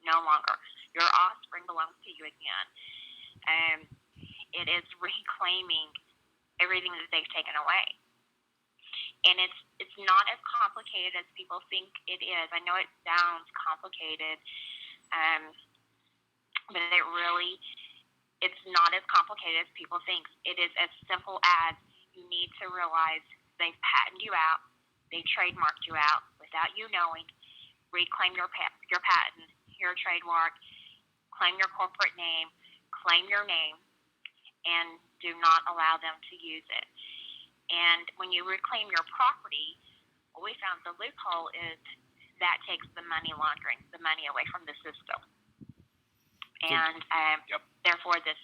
no longer. Your offspring belongs to you again. It is reclaiming everything that they've taken away. And it's not as complicated as people think it is. I know it sounds complicated, but it's not as complicated as people think. It is as simple as you need to realize they've patented you out, they trademarked you out without you knowing. Reclaim your patent, your trademark, claim your corporate name, claim your name, and do not allow them to use it. And when you reclaim your property, what we found the loophole is that takes the money laundering, the money away from the system. And therefore, the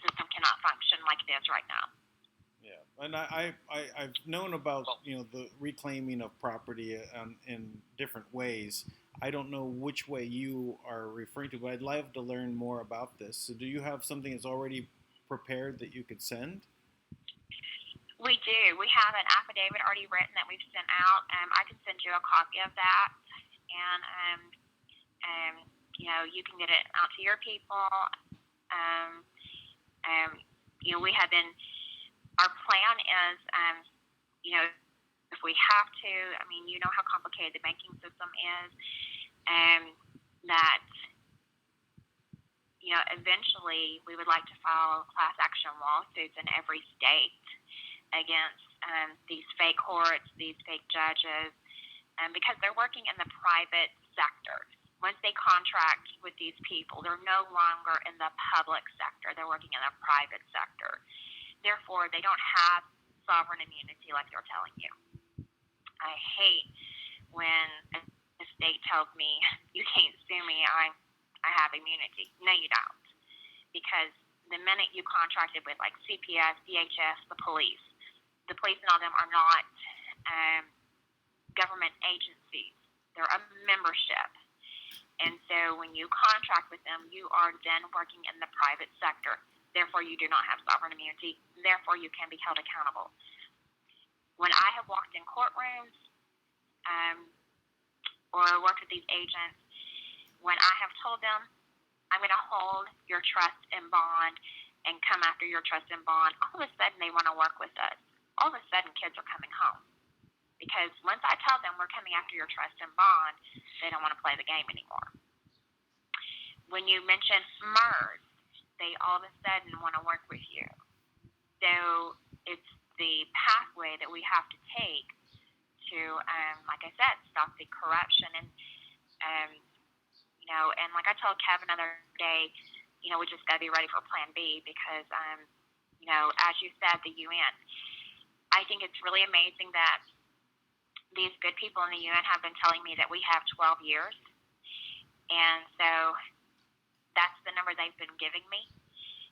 system cannot function like it is right now. Yeah, and I've known about the reclaiming of property in different ways. I don't know which way you are referring to, but I'd love to learn more about this. So do you have something that's already prepared that you could send? We do. We have an affidavit already written that we've sent out. I can send you a copy of that, and you can get it out to your people. We have been. Our plan is, if we have to. I mean, you know how complicated the banking system is, that eventually we would like to file class action lawsuits in every state against these fake courts, these fake judges, because they're working in the private sector. Once they contract with these people, they're no longer in the public sector. They're working in the private sector. Therefore, they don't have sovereign immunity like they're telling you. I hate when a state tells me, you can't sue me, I have immunity. No, you don't. Because the minute you contracted with like CPS, DHS, the police and all them are not government agencies. They're a membership. And so when you contract with them, you are then working in the private sector. Therefore, you do not have sovereign immunity. Therefore, you can be held accountable. When I have walked in courtrooms or worked with these agents, when I have told them, I'm going to hold your trust and bond and come after your trust and bond, all of a sudden they want to work with us. All of a sudden kids are coming home. Because once I tell them we're coming after your trust and bond, they don't want to play the game anymore. When you mention MERS, they all of a sudden want to work with you. So it's the pathway that we have to take to, like I said, stop the corruption. And like I told Kevin the other day, we just got to be ready for Plan B because, as you said, the UN. I think it's really amazing that these good people in the UN have been telling me that we have 12 years. And so that's the number they've been giving me.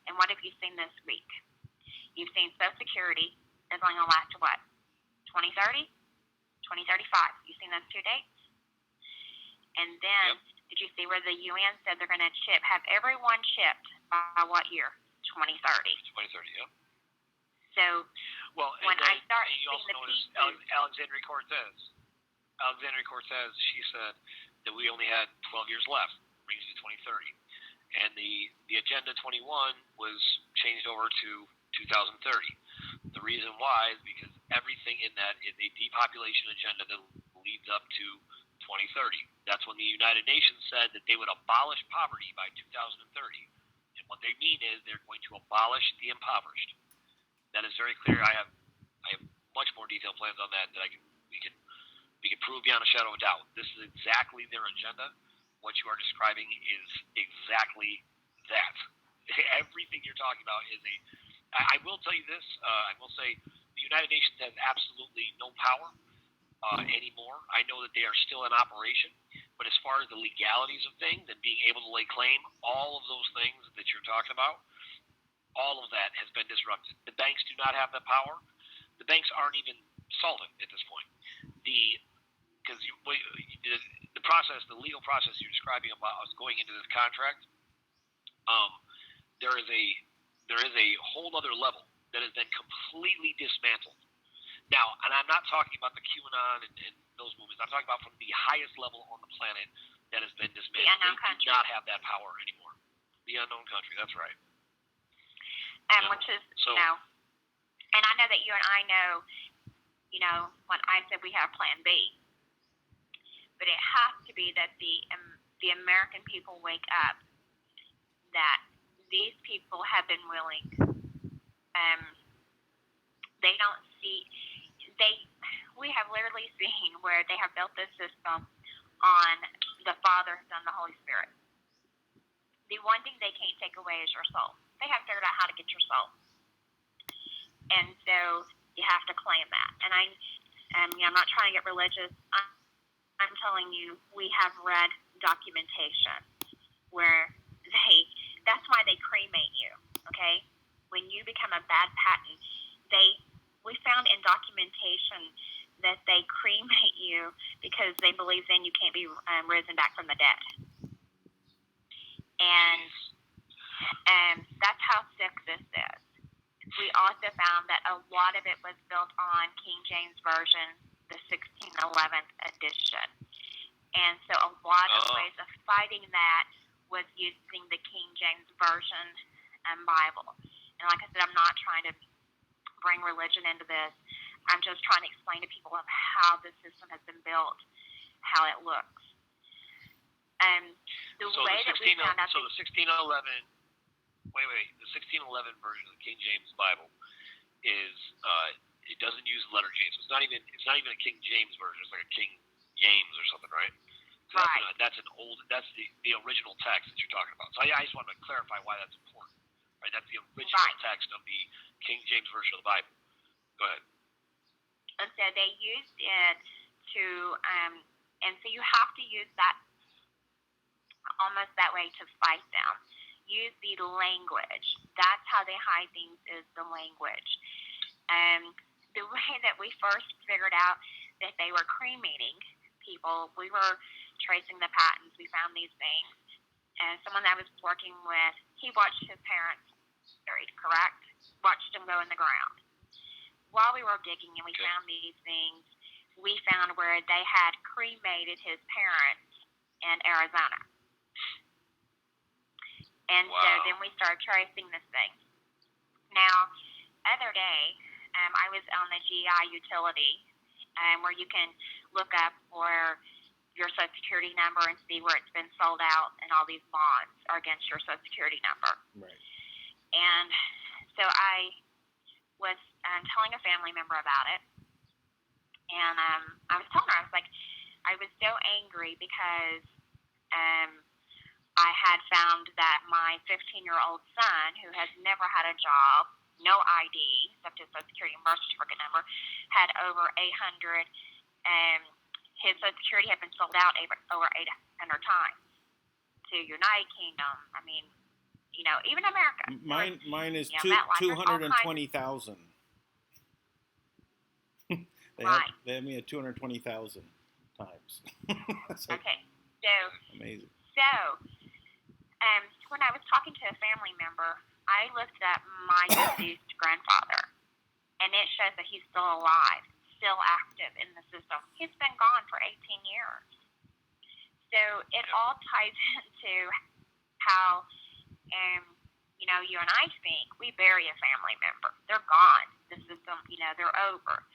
And what have you seen this week? You've seen Social Security is only going to last to what? 2030? 2035. You've seen those 2 dates? And then, did you see where the UN said they're going to have everyone chipped by what year? 2030. 2030, yeah. So, when I start you also notice Alexandria Cortez. She said that we only had 12 years left, brings you to 2030. And the Agenda 21 was changed over to 2030. The reason why is because everything in that is a depopulation agenda that leads up to 2030. That's when the United Nations said that they would abolish poverty by 2030. And what they mean is they're going to abolish the impoverished. That is very clear. I have much more detailed plans on that we can We can prove beyond a shadow of a doubt. This is exactly their agenda. What you are describing is exactly that. Everything you're talking about is I will tell you this. I will say the United Nations has absolutely no power anymore. I know that they are still in operation, but as far as the legalities of things and being able to lay claim, all of those things that you're talking about, all of that has been disrupted. The banks do not have the power. The banks aren't even solvent at this point. Because the process, the legal process you're describing about us going into this contract, there is a whole other level that has been completely dismantled. Now, and I'm not talking about the QAnon and those movements. I'm talking about from the highest level on the planet that has been dismantled. The unknown They country. do not have that power anymore. The unknown country. That's right. Which is, So, and I know that you and I know, when I said we have Plan B, but it has to be that the American people wake up that these people have been willing. They don't see. We have literally seen where they have built this system on the Father, Son, the Holy Spirit. The one thing they can't take away is your soul. They have figured out how to get your soul, and so you have to claim that. And I'm not trying to get religious. I'm telling you, we have read documentation where that's why they cremate you, okay? When you become a bad patent, we found in documentation that they cremate you because they believe then you can't be risen back from the dead. And that's how sick this is. We also found that a lot of it was built on King James Version, the 1611 edition. And so a lot of ways of fighting that was using the King James Version Bible. And like I said, I'm not trying to bring religion into this. I'm just trying to explain to people of how the system has been built, how it looks. The 1611. The 1611 version of the King James Bible is it doesn't use the letter J. So it's not even a King James version. It's like a King James or something, right? So right. That's the original text that you're talking about. So I just wanted to clarify why that's important. Right? That's the original text of the King James version of the Bible. Go ahead. And so they used it to, and so you have to use that almost that way to fight them. Use the language. That's how they hide things, is the language. The way that we first figured out that they were cremating people, we were tracing the patents. We found these things. And someone that I was working with, he watched his parents buried, correct? Watched them go in the ground. While we were digging and we found these things, we found where they had cremated his parents in Arizona. And so then we started tracing this thing. Now, other day, I was on the GI utility where you can look up for your Social Security number and see where it's been sold out, and all these bonds are against your Social Security number. Right. And so I was telling a family member about it, and I was telling her, I was like, I was so angry because I had found that my 15-year-old son, who has never had a job, no ID, except his Social Security and birth certificate number, had over 800, his Social Security had been sold out over 800 times to United Kingdom. I mean, even America. Mine is 220,000. They had me at 220,000 times. Okay, so amazing. So, when I was talking to a family member, I looked up my deceased grandfather, and it shows that he's still alive, still active in the system. He's been gone for 18 years. So it all ties into how, you and I think. We bury a family member. They're gone. The system, they're over.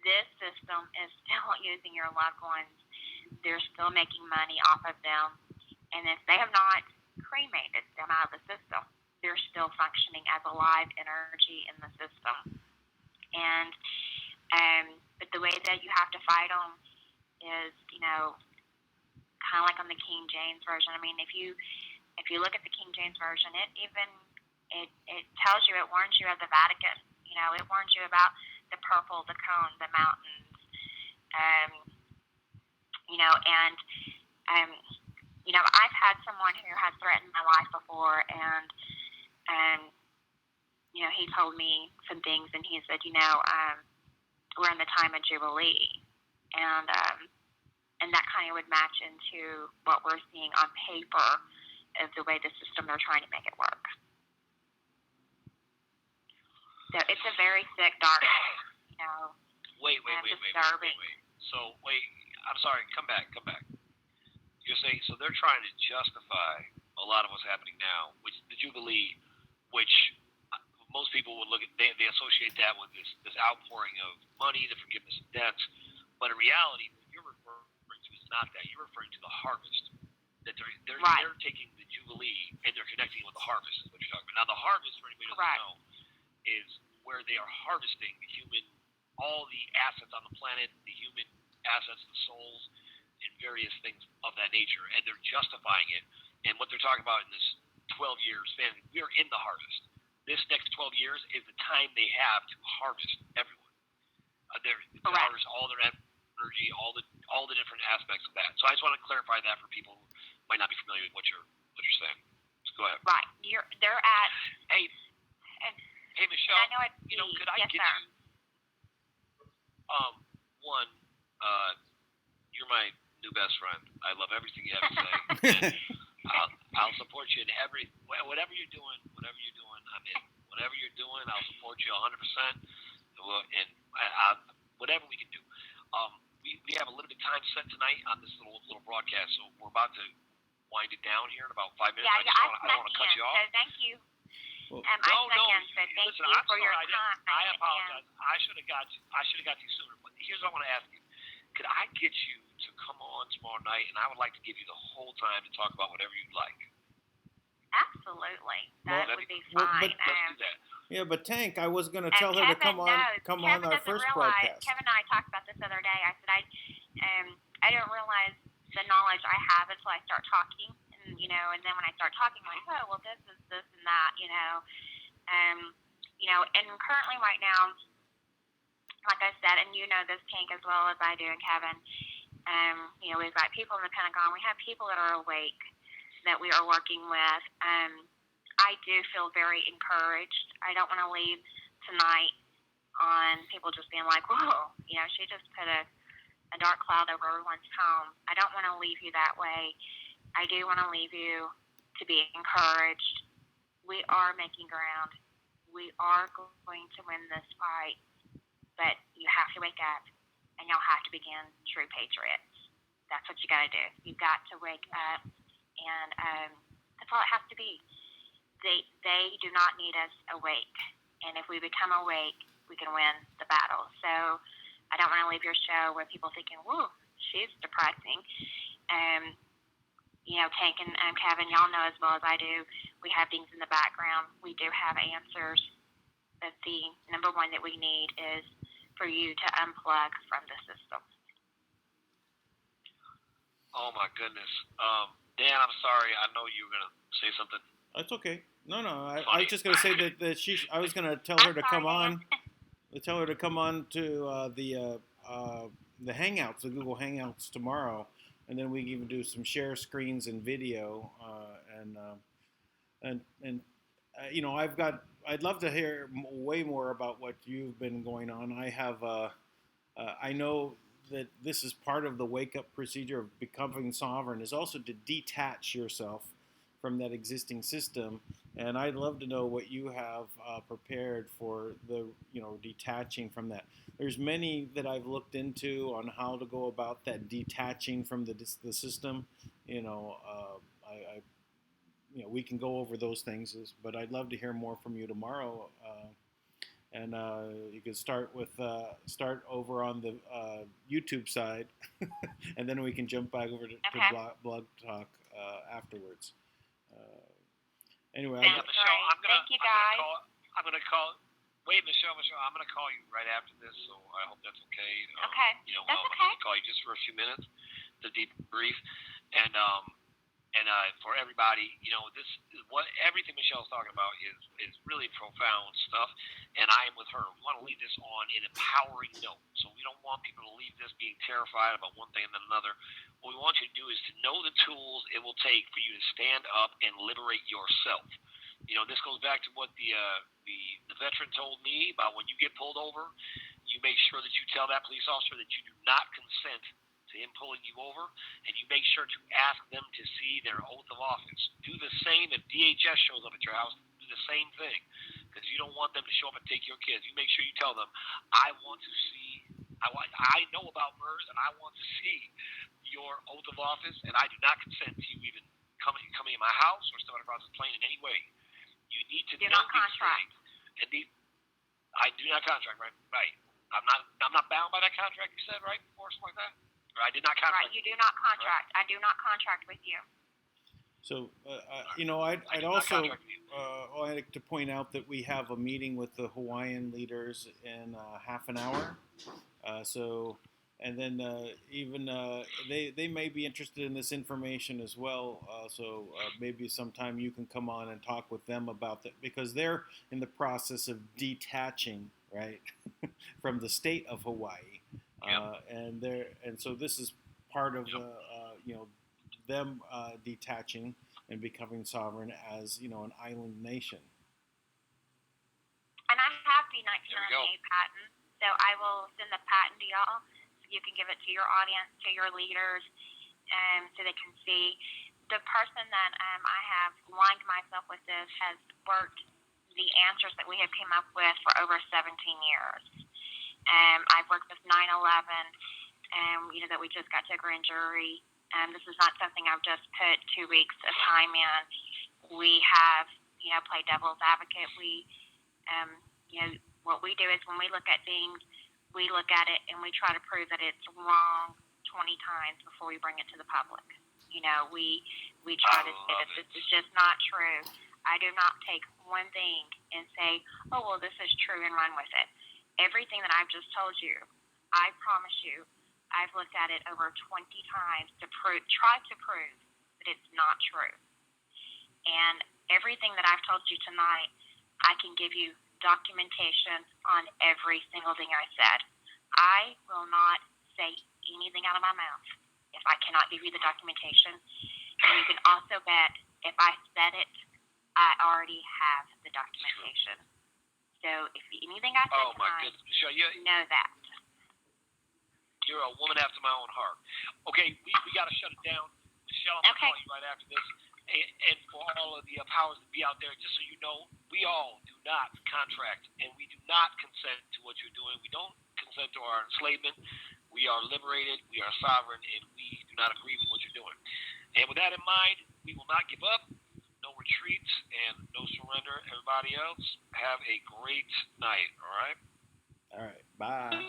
This system is still using your loved ones. They're still making money off of them. And if they have not cremated them out of the system, they're still functioning as a live energy in the system. And but the way that you have to fight them is, kind of like on the King James version. I mean, if you look at the King James version, it tells you, it warns you of the Vatican. It warns you about the purple, the cone, the mountains. I've had someone who has threatened my life before, and he told me some things, and he said, we're in the time of Jubilee, and that kind of would match into what we're seeing on paper of the way the system they're trying to make it work. So it's a very sick, dark, Wait. So, I'm sorry, come back. You're saying, so they're trying to justify a lot of what's happening now, which the Jubilee, which most people would look at, they associate that with this outpouring of money, the forgiveness of debts, but in reality, what you're referring to is not that. You're referring to the harvest. That they're taking the Jubilee and they're connecting it with the harvest, is what you're talking about. Now, the harvest, for anybody who doesn't know, is where they are harvesting all the assets on the planet, the human assets, the souls, and various things of that nature, and they're justifying it. And what they're talking about in this 12 years span, we are in the harvest. This next 12 years is the time they have to harvest everyone. To harvest all their energy, all the different aspects of that. So I just want to clarify that for people who might not be familiar with what you're saying. Just go ahead. Right. They're at. Hey, Michelle. I know could I get you? One, you're my new best friend. I love everything you have to say. I'll support you in whatever you're doing. I'm in. Whatever you're doing, I'll support you 100%. And whatever we can do. We have a limited time set tonight on this little broadcast, so we're about to wind it down here in about 5 minutes. I don't want to cut you off. So thank you. No. Thank Listen, you I'm for your sorry. time. I apologize. I should have got to you sooner. But here's what I want to ask you: could I get you to come on tomorrow night? And I would like to give you the whole time to talk about whatever you'd like. Absolutely, that would be fine. Let's do that. Yeah, but Tank, I was going to tell her to come on our first broadcast. Kevin and I talked about this the other day. I said I don't realize the knowledge I have until I start talking, and then when I start talking, I'm like, oh, well, this is this and that, and currently right now, like I said, and this, Tank, as well as I do, and Kevin, we've got people in the Pentagon. We have people that are awake that we are working with. I do feel very encouraged. I don't want to leave tonight on people just being like, whoa, she just put a dark cloud over everyone's home. I don't want to leave you that way. I do want to leave you to be encouraged. We are making ground. We are going to win this fight, but you have to wake up, and y'all have to begin true patriots. That's what you got to do. You've got to wake up, and that's all it has to be. They do not need us awake, and if we become awake, we can win the battle. So I don't want to leave your show with people thinking, whoa, she's depressing. Tank and Kevin, y'all know as well as I do, we have things in the background. We do have answers, but the number one that we need is for you to unplug from the system. Oh, my goodness. Dan, I'm sorry. I know you were going to say something. That's okay. No. I was just going to say that I was going to tell her to come on. Tell her to come on to the Hangouts, the Google Hangouts tomorrow, and then we can do some share screens and video. I'd love to hear way more about what you've been going on. I know that this is part of the wake-up procedure of becoming sovereign, is also to detach yourself from that existing system, and I'd love to know what you have prepared for the detaching from that. There's many that I've looked into on how to go about that detaching from the system. We can go over those things, but I'd love to hear more from you tomorrow. And you could start over on the YouTube side, and then we can jump back over to Blog Talk afterwards. Anyway, Thank you, guys. I'm gonna call. Wait, Michelle, I'm going to call you right after this, so I hope that's okay. Okay. That's I'm okay. going to call you just for a few minutes to debrief. And for everybody, this is what everything Michelle's talking about is really profound stuff. And I am with her. We want to leave this on an empowering note. So we don't want people to leave this being terrified about one thing and then another. What we want you to do is to know the tools it will take for you to stand up and liberate yourself. This goes back to what the veteran told me about when you get pulled over, you make sure that you tell that police officer that you do not consent to him pulling you over, and you make sure to ask them to see their oath of office. Do the same if DHS shows up at your house. Do the same thing, because you don't want them to show up and take your kids. You make sure you tell them, I know about MERS, and I want to see your oath of office, and I do not consent to you even coming in my house or stepping across the plane in any way. You need to Do know not contract. I do not contract, right? Right. I'm not bound by that contract you said, right? Or something like that? Or I did not contract. Right, you do not contract. Right. I do not contract with you. So, I'd also like to point out that we have a meeting with the Hawaiian leaders in half an hour. And then they may be interested in this information as well. So maybe sometime you can come on and talk with them about that, because they're in the process of detaching, right, from the state of Hawaii. And so this is part of them detaching and becoming sovereign as an island nation. And I have the 1998 patent, so I will send the patent to y'all. You can give it to your audience, to your leaders, so they can see. The person that I have aligned myself with this has worked the answers that we have came up with for over 17 years. I've worked with 9/11, that we just got to a grand jury. This is not something I've just put 2 weeks of time in. We have, played devil's advocate. We, what we do is when we look at things, we look at it and we try to prove that it's wrong 20 times before we bring it to the public. We try to say that this is just not true. I do not take one thing and say, oh, well, this is true, and run with it. Everything that I've just told you, I promise you, I've looked at it over 20 times to try to prove that it's not true. And everything that I've told you tonight, I can give you documentation on every single thing I said. I will not say anything out of my mouth if I cannot give you the documentation. And you can also bet if I said it, I already have the documentation. So if anything I said tonight, Michelle, know that. You're a woman after my own heart. Okay, we got to shut it down. Michelle, I'm going to call you right after this. And for all of the powers that be out there, just so you know, we all do not contract, and we do not consent to what you're doing. We don't consent to our enslavement. We are liberated, we are sovereign, and we do not agree with what you're doing. And with that in mind, we will not give up, no retreats, and no surrender. Everybody else, have a great night, all right? All right, bye.